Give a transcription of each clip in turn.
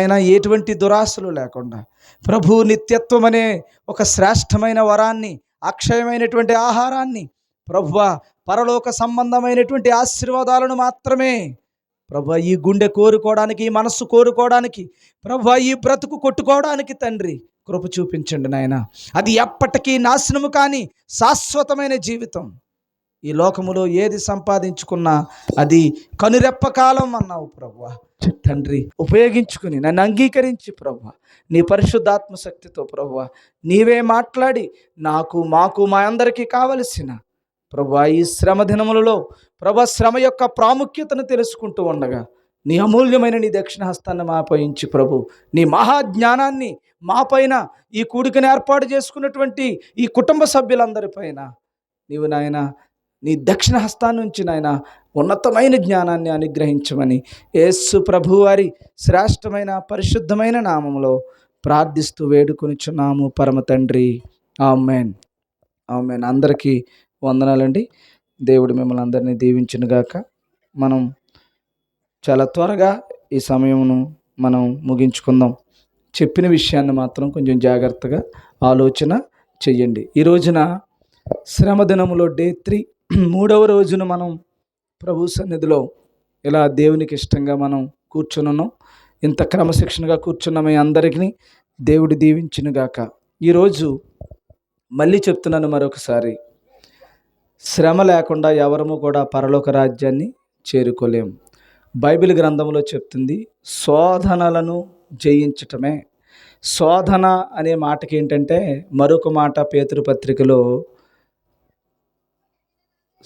అయినా ఎటువంటి దురాశలు లేకుండా ప్రభు నిత్యత్వం అనే ఒక శ్రేష్టమైన వరాన్ని, అక్షయమైనటువంటి ఆహారాన్ని, ప్రభువ పరలోక సంబంధమైనటువంటి ఆశీర్వాదాలను మాత్రమే ప్రభు ఈ గుండె కోరుకోవడానికి, ఈ మనస్సు కోరుకోవడానికి, ప్రభు ఈ బ్రతుకు కొట్టుకోవడానికి తండ్రి కృప చూపించండి నాయన. అది ఎప్పటికీ నాశనము కానీ శాశ్వతమైన జీవితం. ఈ లోకములో ఏది సంపాదించుకున్నా అది కనురెప్ప కాలం అన్నావు ప్రభువా. తండ్రి ఉపయోగించుకుని నన్ను అంగీకరించి ప్రభువా, నీ పరిశుద్ధాత్మ శక్తితో ప్రభువా నీవే మాట్లాడి నాకు, మాకు, మా అందరికీ కావలసిన ప్రభువా ఈ శ్రమ దినములలో ప్రభు శ్రమ యొక్క ప్రాముఖ్యతను తెలుసుకుంటూ ఉండగా నీ అమూల్యమైన నీ దక్షిణ హస్తాన్ని మాపై ఉంచి ప్రభు నీ మహాజ్ఞానాన్ని మాపైన, ఈ కూడికను ఏర్పాటు చేసుకున్నటువంటి ఈ కుటుంబ సభ్యులందరిపైన నీవు నాయన నీ దక్షిణ హస్తాన్ని ఉంచి నాయన ఉన్నతమైన జ్ఞానాన్ని అనుగ్రహించమని యేసు ప్రభు వారి శ్రేష్టమైన పరిశుద్ధమైన నామములో ప్రార్థిస్తూ వేడుకొనిచున్నాము పరమ తండ్రి. ఆమేన్, ఆమేన్. అందరికీ వందనాలండి. దేవుడు మిమ్మల్ని అందరినీ దీవించునుగాక. మనం చాలా త్వరగా ఈ సమయమును మనం ముగించుకుందాం. చెప్పిన విషయాన్ని మాత్రం కొంచెం జాగ్రత్తగా ఆలోచన చెయ్యండి. ఈ రోజున శ్రమ దినములో డే 3, 3వ రోజున మనం ప్రభు సన్నిధిలో ఇలా దేవునికి ఇష్టంగా మనం కూర్చున్నాం. ఇంత క్రమశిక్షణగా కూర్చున్న మీ అందరికీ దేవుడు దీవించునుగాక. ఈరోజు మళ్ళీ చెప్తున్నాను మరొకసారి, శ్రమ లేకుండా ఎవరము కూడా పరలోక రాజ్యాన్ని చేరుకోలేము. బైబిల్ గ్రంథంలో చెప్తుంది శోధనలను జయించటమే. శోధన అనే మాటకి ఏంటంటే మరొక మాట పేతురు పత్రికలో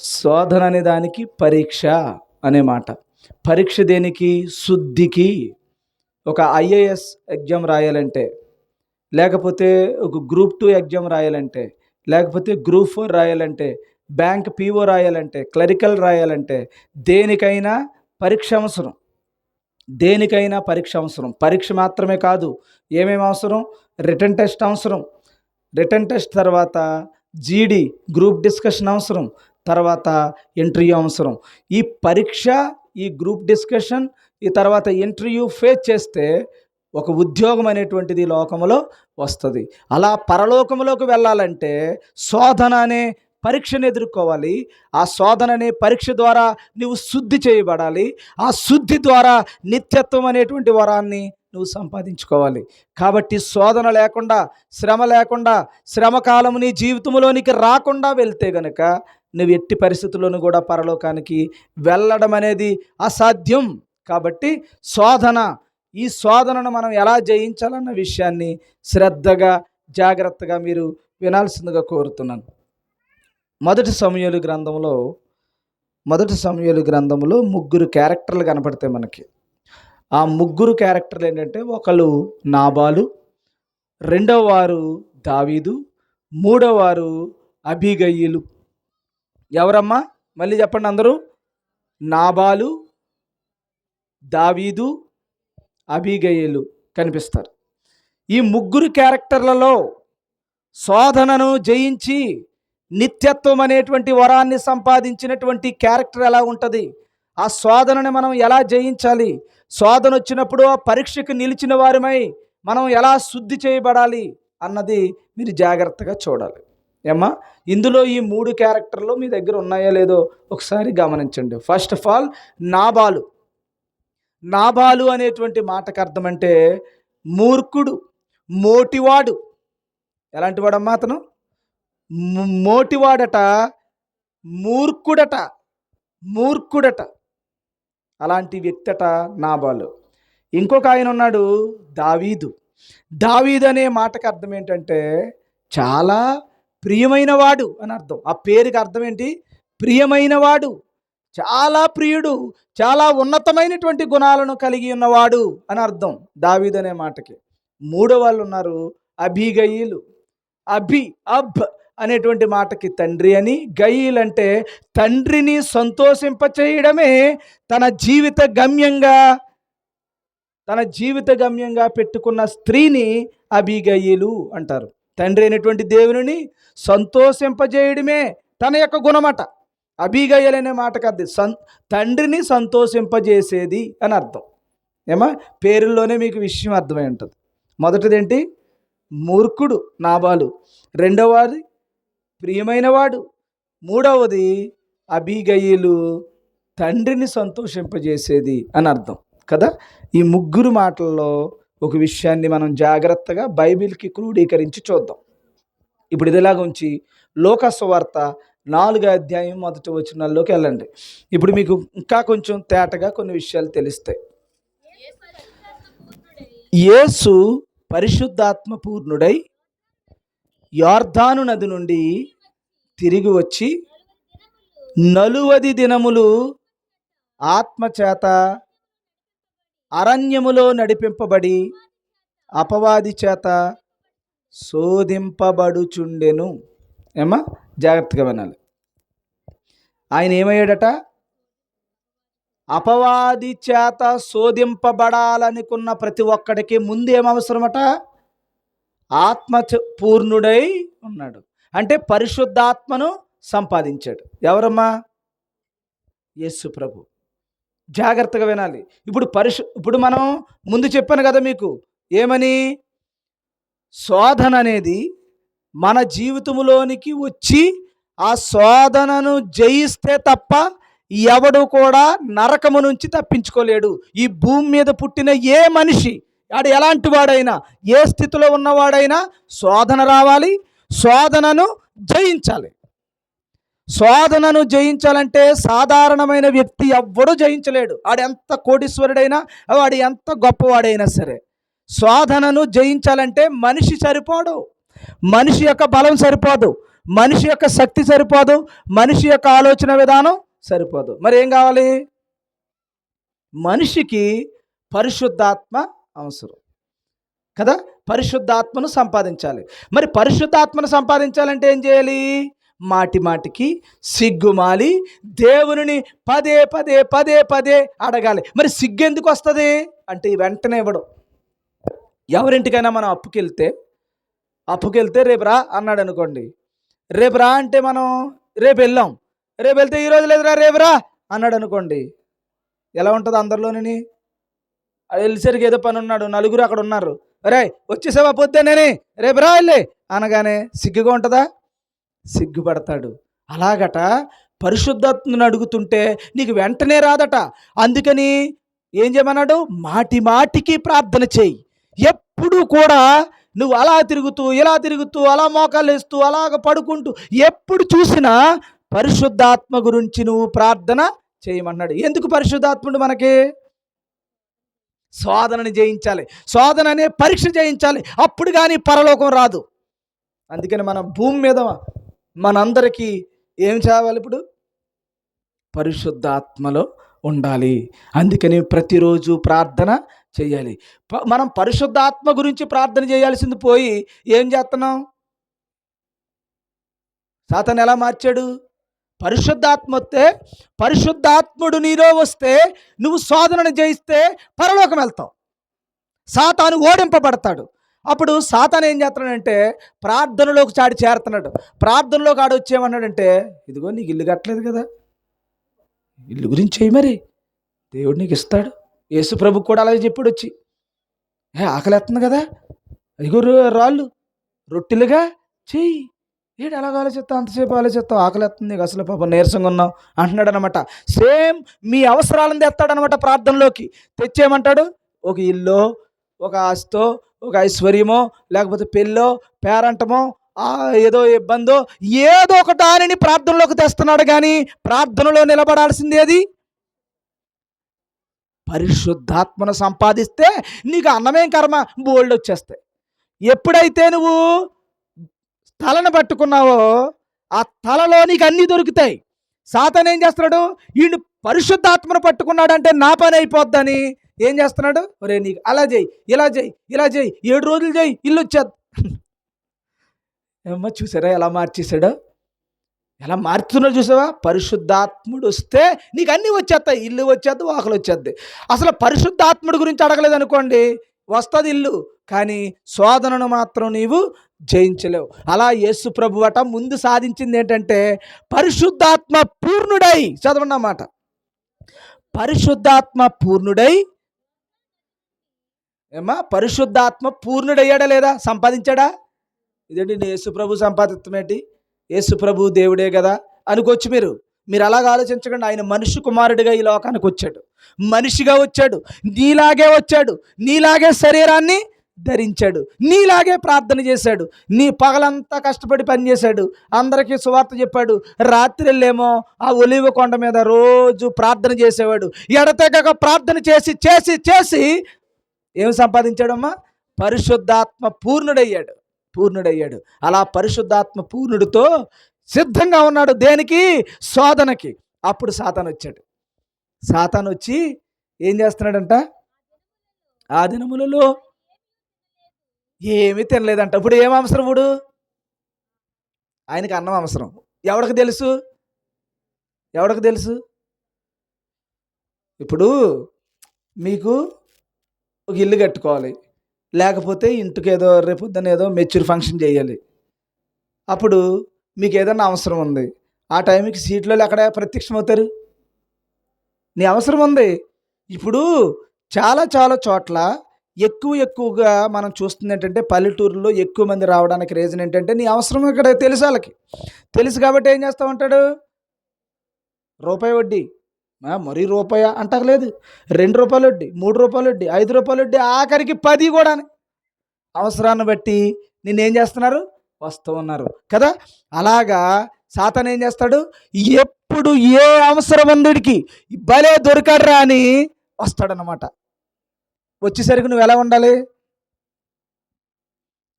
శోధన అనే దానికి పరీక్ష అనే మాట. పరీక్ష దేనికి? శుద్ధికి. ఒక ఐఏఎస్ ఎగ్జామ్ రాయాలంటే, లేకపోతే ఒక గ్రూప్ 2 ఎగ్జామ్ రాయాలంటే, లేకపోతే గ్రూప్ 4 రాయాలంటే, బ్యాంక్ పీఓ రాయాలంటే, క్లరికల్ రాయాలంటే దేనికైనా పరీక్ష అవసరం. దేనికైనా పరీక్ష అవసరం. పరీక్ష మాత్రమే కాదు, ఏమేమి అవసరం? రిటన్ టెస్ట్ అవసరం. రిటన్ టెస్ట్ తర్వాత జీడీ గ్రూప్ డిస్కషన్ అవసరం. తర్వాత ఇంటర్వ్యూ అవసరం. ఈ పరీక్ష, ఈ గ్రూప్ డిస్కషన్, ఈ తర్వాత ఇంటర్వ్యూ ఫేస్ చేస్తే ఒక ఉద్యోగం అనేటువంటిది లోకములో వస్తుంది. అలా పరలోకములోకి వెళ్ళాలంటే శోధన అనే పరీక్షను ఎదుర్కోవాలి. ఆ శోధన అనే పరీక్ష ద్వారా నువ్వు శుద్ధి చేయబడాలి. ఆ శుద్ధి ద్వారా నిత్యత్వం అనేటువంటి వరాన్ని నువ్వు సంపాదించుకోవాలి. కాబట్టి శోధన లేకుండా, శ్రమ లేకుండా, శ్రమకాలము నీ జీవితంలోనికి రాకుండా వెళ్తే గనక నువ్వు ఎట్టి పరిస్థితుల్లోనూ కూడా పరలోకానికి వెళ్ళడం అనేది అసాధ్యం. కాబట్టి ఈ శోధనను మనం ఎలా జయించాలన్న విషయాన్ని శ్రద్ధగా, జాగ్రత్తగా మీరు వినాల్సిందిగా కోరుతున్నాను. మొదటి సమూయేలు గ్రంథంలో 3 క్యారెక్టర్లు కనపడతాయి మనకి. ఆ 3 క్యారెక్టర్లు ఏంటంటే, ఒకళ్ళు నాబాలు, రెండవ వారు దావీదు, మూడవ వారు అబీగయీలు. ఎవరమ్మా? మళ్ళీ చెప్పండి అందరూ. నాబాలు, దావీదు, అబీగయీలు కనిపిస్తారు. ఈ 3 క్యారెక్టర్లలో శోధనను జయించి నిత్యత్వం అనేటువంటి వరాన్ని సంపాదించినటువంటి క్యారెక్టర్ ఎలా ఉంటుంది? ఆ శోధనని మనం ఎలా జయించాలి? శోధన వచ్చినప్పుడు ఆ పరీక్షకు నిలిచిన వారిమై మనం ఎలా శుద్ధి చేయబడాలి అన్నది మీరు జాగ్రత్తగా చూడాలి. ఏమ్మా, ఇందులో ఈ 3 క్యారెక్టర్లు మీ దగ్గర ఉన్నాయో లేదో ఒకసారి గమనించండి. ఫస్ట్ ఆఫ్ ఆల్ నాబాలు అనేటువంటి మాటకు అర్థం అంటే మూర్ఖుడు, మోటివాడు. ఎలాంటి వాడమ్మా అతను? మోటివాడట, మూర్ఖుడట. అలాంటి వ్యక్తట నాబాలు. ఇంకొక ఆయన ఉన్నాడు దావీదు అనే మాటకు అర్థం ఏంటంటే చాలా ప్రియమైన వాడు అని అర్థం. ఆ పేరుకి అర్థం ఏంటి? ప్రియమైన వాడు, చాలా ప్రియుడు, చాలా ఉన్నతమైనటువంటి గుణాలను కలిగి ఉన్నవాడు అని అర్థం దావీదు అనే మాటకి. మూడో వాళ్ళు ఉన్నారు అబీగయీలు. అబ్ అనేటువంటి మాటకి తండ్రి అని, గయీల్ అంటే తండ్రిని సంతోషింపచేయడమే తన జీవిత గమ్యంగా పెట్టుకున్న స్త్రీని అబీగయీలు అంటారు. తండ్రి అయినటువంటి దేవుని సంతోషింపజేయడమే తన యొక్క గుణమట. అబీగయీల్ అనే మాటకు అర్థం తండ్రిని సంతోషింపజేసేది అని అర్థం. ఏమా, పేరుల్లోనే మీకు విషయం అర్థమై ఉంటుంది. మొదటిదేంటి? మూర్ఖుడు నాబాలు. రెండవది ప్రియమైనవాడు. మూడవది అబీగయీలు, తండ్రిని సంతోషింపజేసేది అని అర్థం కదా. ఈ ముగ్గురు మాటల్లో ఒక విషయాన్ని మనం జాగ్రత్తగా బైబిల్కి క్రోడీకరించి చూద్దాం. ఇప్పుడు ఇదిలాగా ఉంచి లూకా సువార్త 4వ అధ్యాయం 1వ వచనాల్లోకి వెళ్ళండి. ఇప్పుడు మీకు ఇంకా కొంచెం తేటగా కొన్ని విషయాలు తెలుస్తాయి. యేసు పరిశుద్ధాత్మ పూర్ణుడై యోర్దాను నది నుండి తిరిగి వచ్చి 40 దినములు ఆత్మచేత అరణ్యములో నడిపింపబడి అపవాది చేత శోధింపబడుచుండెను. ఏమా, జాగ్రత్తగా వినాలి. ఆయన ఏమయ్యాడట? అపవాది చేత శోధింపబడాలనుకున్న ప్రతి ఒక్కడికి ముందు ఏమవసరమట? ఆత్మ పూర్ణుడై ఉన్నాడు. అంటే పరిశుద్ధాత్మను సంపాదించాడు. ఎవరమ్మా? యేసు ప్రభు. జాగ్రత్తగా వినాలి. ఇప్పుడు మనం ముందు చెప్పాను కదా మీకు ఏమని, శోధన అనేది మన జీవితంలోనికి వచ్చి ఆ శోధనను జయిస్తే తప్ప ఎవడు కూడా నరకము నుంచి తప్పించుకోలేడు. ఈ భూమి మీద పుట్టిన ఏ మనిషి, వాడు ఎలాంటి వాడైనా, ఏ స్థితిలో ఉన్నవాడైనా శోధన రావాలి, శోధనను జయించాలి. శోధనను జయించాలంటే సాధారణమైన వ్యక్తి ఎవ్వడూ జయించలేడు. వాడు ఎంత కోటీశ్వరుడైనా, వాడు ఎంత గొప్పవాడైనా సరే శోధనను జయించాలంటే మనిషి సరిపోడు. మనిషి యొక్క బలం సరిపోదు, మనిషి యొక్క శక్తి సరిపోదు, మనిషి యొక్క ఆలోచన విధానం సరిపోదు. మరి ఏం కావాలి? మనిషికి పరిశుద్ధాత్మ అవసరం కదా. పరిశుద్ధాత్మను సంపాదించాలి. మరి పరిశుద్ధాత్మను సంపాదించాలంటే ఏం చేయాలి? మాటి మాటికి సిగ్గుమాలి దేవుని పదే పదే పదే పదే అడగాలి. మరి సిగ్గు ఎందుకు వస్తుంది అంటే వెంటనే ఇవ్వడం. ఎవరింటికైనా మనం అప్పుకెళ్తే రేపు రా అన్నాడు అనుకోండి. రేపు రా అంటే మనం రేపు వెళ్ళాం, రేపు వెళ్తే ఈరోజు లేదురా రేపు రా అన్నాడు అనుకోండి. ఎలా ఉంటుంది అందరిలోని? వెళ్ళేసరికి ఏదో పని ఉన్నాడు, నలుగురు అక్కడ ఉన్నారు, అరే వచ్చేసావా పొద్దున్నే, రేపు రా వెళ్ళి అనగానే సిగ్గుగా ఉంటుందా? సిగ్గుపడతాడు. అలాగట పరిశుద్ధాత్మను అడుగుతుంటే నీకు వెంటనే రాదట. అందుకని ఏం చేయమన్నాడు? మాటి మాటికి ప్రార్థన చేయి. ఎప్పుడు కూడా నువ్వు అలా తిరుగుతూ ఇలా తిరుగుతూ అలా మోకాలు వేస్తూ అలాగ పడుకుంటూ ఎప్పుడు చూసినా పరిశుద్ధాత్మ గురించి నువ్వు ప్రార్థన చేయమన్నాడు. ఎందుకు పరిశుద్ధాత్ముడు మనకి? శోధనని జయించాలి, శోధన అనే పరీక్ష జయించాలి, అప్పుడు కానీ పరలోకం రాదు. అందుకని మన భూమి మీద మనందరికీ ఏం చేయాలి? ఇప్పుడు పరిశుద్ధాత్మలో ఉండాలి. అందుకని ప్రతిరోజు ప్రార్థన చేయాలి. మనం పరిశుద్ధాత్మ గురించి ప్రార్థన చేయాల్సింది పోయి ఏం చేస్తున్నాం? సాతాను ఎలా మార్చాడు? పరిశుద్ధాత్మ వస్తే, పరిశుద్ధాత్ముడు నీలో వస్తే నువ్వు శోధనను జయిస్తే పరలోకం వెళ్తావు. సాతాను ఓడింపబడతాడు. అప్పుడు సాతాను ఏం చేస్తున్నాడంటే ప్రార్థనలోకి చేరుతున్నాడు. ప్రార్థనలోకి వచ్చేయమన్నాడంటే, ఇదిగో నీకు ఇల్లు కట్టలేదు కదా, ఇల్లు గురించి చేయి, మరి దేవుడు నీకు ఇస్తాడు. యేసు ప్రభు కూడా అలాగే చెప్పాడు వచ్చి, ఆకలేస్తుంది కదా, ఇదిగో రాళ్ళు రొట్టెలుగా చెయ్యి. ఏడు అలాగ ఆలోచిస్తావు, అంతసేపు ఆలోచిస్తావు, ఆకలేస్తుంది నీకు, అసలు పాపం నీరసంగా ఉన్నావు అంటున్నాడు అనమాట. సేమ్ మీ అవసరాలను తెస్తాడనమాట. ప్రార్థనలోకి తెచ్చేయమంటాడు. ఒక ఇల్లు, ఒక ఆస్తో, ఒక ఐశ్వర్యమో, లేకపోతే పెళ్ళో, పేరంటమో, ఏదో ఇబ్బందో, ఏదో ఒక దానిని ప్రార్థనలోకి తెస్తున్నాడు. కానీ ప్రార్థనలో నిలబడాల్సింది అది పరిశుద్ధాత్మను సంపాదిస్తే నీకు అన్నమేం కర్మ, బోల్డ్ వచ్చేస్తాయి. ఎప్పుడైతే నువ్వు తలను పట్టుకున్నావో ఆ తలలో నీకు అన్నీ దొరుకుతాయి. సాతాను ఏం చేస్తున్నాడు? వీడు పరిశుద్ధాత్మను పట్టుకున్నాడంటే నా పని అయిపోద్దని ఏం చేస్తున్నాడు? ఒరే నీకు అలా చేయి, ఇలా చేయి, ఇలా చేయి, 7 రోజులు చేయి, ఇల్లు వచ్చేది. ఏమో చూసారా ఎలా మార్చేశాడో, ఎలా మార్చుతున్నాడు చూసావా? పరిశుద్ధాత్ముడు వస్తే నీకు అన్నీ వచ్చేస్తాయి, ఇల్లు వచ్చేద్ది, వాకలు వచ్చేద్ది. అసలు పరిశుద్ధాత్ముడి గురించి అడగలేదు అనుకోండి, వస్తుంది ఇల్లు, కానీ శోధనను మాత్రం నీవు జయించలేవు. అలా యేసు ప్రభు అట ముందు సాధించింది ఏంటంటే పరిశుద్ధాత్మ పూర్ణుడై, చదవండి అన్నమాట, పరిశుద్ధాత్మ పూర్ణుడై ఏమ్మా, పరిశుద్ధాత్మ పూర్ణుడయ్యాడా లేదా? సంపాదించాడా? ఇదేంటి నేను యేసు ప్రభు సంపాదిత్వమేంటి, యేసు ప్రభు దేవుడే కదా అనుకోవచ్చు మీరు. మీరు అలాగ ఆలోచించకండి. ఆయన మనిషి కుమారుడిగా ఈ లోకానికి వచ్చాడు, మనిషిగా వచ్చాడు, నీలాగే వచ్చాడు, నీలాగే శరీరాన్ని ధరించాడు, నీలాగే ప్రార్థన చేశాడు, నీ పగలంతా కష్టపడి పనిచేశాడు, అందరికీ సువార్త చెప్పాడు, రాత్రిళ్ళేమో ఆ ఒలీవ కొండ మీద రోజు ప్రార్థన చేసేవాడు, ఎడతెగక ప్రార్థన చేసి చేసి చేసి ఏం సంపాదించాడమ్మా? పరిశుద్ధాత్మ పూర్ణుడయ్యాడు, పూర్ణుడయ్యాడు. అలా పరిశుద్ధాత్మ పూర్ణుడితో సిద్ధంగా ఉన్నాడు. దేనికి? శోధనకి. అప్పుడు సాతాను వచ్చాడు. సాతాను వచ్చి ఏం చేస్తున్నాడంట? ఆ దినములలో ఏమీ తినలేదంట. ఇప్పుడు ఏం అవసరం? ఇప్పుడు ఆయనకి అన్నం అవసరం. ఎవడికి తెలుసు? ఎవడికి తెలుసు? ఇప్పుడు మీకు ఒక ఇల్లు కట్టుకోవాలి, లేకపోతే ఇంటికి ఏదో రేపొద్దున ఏదో మెచ్యూర్ ఫంక్షన్ చేయాలి. అప్పుడు మీకు ఏదన్నా అవసరం ఉంది, ఆ టైంకి సీట్లో ఎక్కడ ప్రత్యక్షమవుతారు? నీ అవసరం ఉంది. ఇప్పుడు చాలా చాలా చోట్ల ఎక్కువగా మనం చూస్తుంది ఏంటంటే, పల్లెటూరులో ఎక్కువ మంది రావడానికి రీజన్ ఏంటంటే, నీ అవసరం ఇక్కడ తెలుసు వాళ్ళకి. తెలుసు కాబట్టి ఏం చేస్తూ ఉంటాడు? రూపాయి వడ్డీ, మరీ రూపాయ అంటలేదు, ₹2 వడ్డీ, ₹3 వడ్డీ, ₹5 వడ్డీ, ఆఖరికి 10 కూడా. అవసరాన్ని బట్టి నిన్నేం చేస్తున్నారు? వస్తూ ఉన్నారు కదా. అలాగా సాతాను ఏం చేస్తాడు? ఎప్పుడు ఏ అవసరం ఉందిడికి భలే దొరికాడురా అని వస్తాడనమాట. వచ్చేసరికి నువ్వు ఎలా ఉండాలి?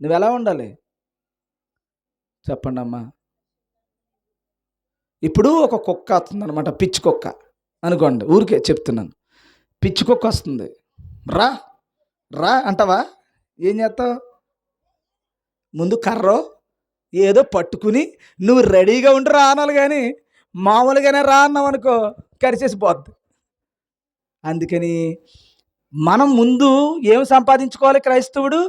నువ్వు ఎలా ఉండాలి చెప్పండి అమ్మా. ఇప్పుడు ఒక కుక్క వస్తుంది అనమాట, పిచ్చి కుక్క అనుకోండి, ఊరికే చెప్తున్నాను. పిచ్చి కుక్క వస్తుంది, రా రా అంటావా? ఏం చేస్తావు? ముందు కర్రో ఏదో పట్టుకుని నువ్వు రెడీగా ఉండి రా అనాలి, కానీ మామూలుగానే రా అన్నావు అనుకో కరిచేసి పోద్ది. అందుకని మనం ముందు ఏం సంపాదించుకోవాలి? క్రైస్తవుడు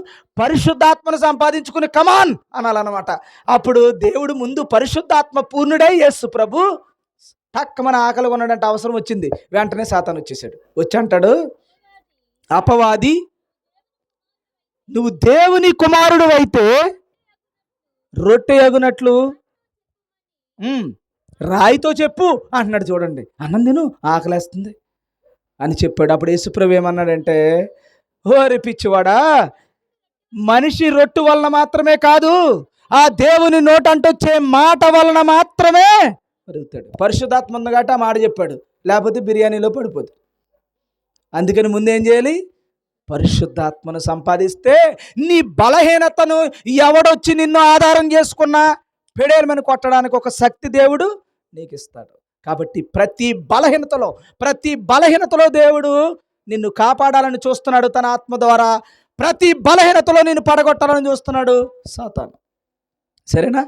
పరిశుద్ధాత్మను సంపాదించుకుని కమాన్ అనాలన్నమాట. అప్పుడు దేవుడు ముందు పరిశుద్ధాత్మ పూర్ణుడై యేసు ప్రభు టక్కమన ఆకలి కొన్నాడంటే అవసరం వచ్చింది, వెంటనే సాతాను వచ్చేసాడు. వచ్చి అంటాడు, అపవాది, నువ్వు దేవుని కుమారుడు అయితే రొట్టె ఎగునట్లు రాయితో చెప్పు అంటున్నాడు. చూడండి, అన్నం తిను, ఆకలేస్తుంది అని చెప్పాడు. అప్పుడు యేసుప్రభు ఏమన్నాడంటే, ఓరి పిచ్చివాడా, మనిషి రొట్టు వలన మాత్రమే కాదు, ఆ దేవుని నోటంటొచ్చే మాట వలన మాత్రమే పెరుగుతాడు. పరిశుద్ధాత్మ ఉంది కాబట్టి ఆ మాట చెప్పాడు, లేకపోతే బిర్యానీలో పడిపోదు. అందుకని ముందేం చేయాలి? పరిశుద్ధాత్మను సంపాదిస్తే నీ బలహీనతను ఎవడొచ్చి నిన్ను ఆధారం చేసుకున్నా పెడేలమని కొట్టడానికి ఒక శక్తి దేవుడు నీకు ఇస్తాడు. కాబట్టి ప్రతి బలహీనతలో దేవుడు నిన్ను కాపాడాలని చూస్తున్నాడు తన ఆత్మ ద్వారా. ప్రతి బలహీనతలో నిన్ను పడగొట్టాలని చూస్తున్నాడు సాతాను. సరేనా?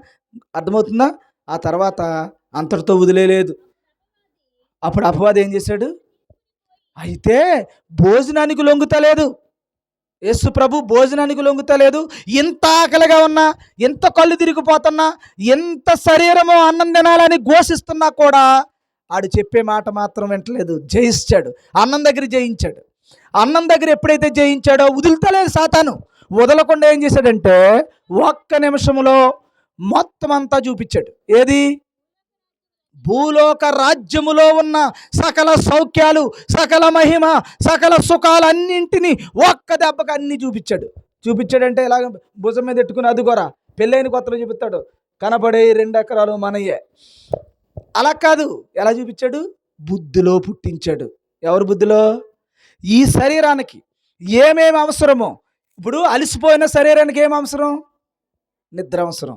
అర్థమవుతుందా? ఆ తర్వాత అంతటితో వదిలేదు. అప్పుడు అపవాది ఏం చేశాడు? అయితే భోజనానికి లొంగుతలేదు యేసు ప్రభు, భోజనానికి లొంగుతలేదు. ఎంత ఆకలిగా ఉన్నా, ఎంత కళ్ళు తిరిగిపోతున్నా, ఎంత శరీరము అన్నం తినాలని ఘోషిస్తున్నా కూడా ఆడు చెప్పే మాట మాత్రం వింటలేదు. జయించాడు, అన్నం దగ్గర జయించాడు. అన్నం దగ్గర ఎప్పుడైతే జయించాడో వదులుతలేదు సాతాను. వదలకుండా ఏం చేశాడంటే ఒక్క నిమిషంలో మొత్తం అంతా చూపించాడు. ఏది? భూలోక రాజ్యములో ఉన్న సకల సౌఖ్యాలు, సకల మహిమ, సకల సుఖాలు అన్నింటినీ ఒక్క దెబ్బకి అన్నీ చూపించాడంటే ఎలాగ? భుజం మీద ఎట్టుకుని అదుగోరా పెళ్ళైన కొత్తలో చూపిస్తాడు, కనపడే 2 ఎకరాలు మనయ్యే. అలా కాదు. ఎలా చూపించాడు? బుద్ధిలో పుట్టించాడు. ఎవరి బుద్ధిలో? ఈ శరీరానికి ఏమేమి అవసరమో. ఇప్పుడు అలసిపోయిన శరీరానికి ఏం అవసరం? నిద్ర అవసరం.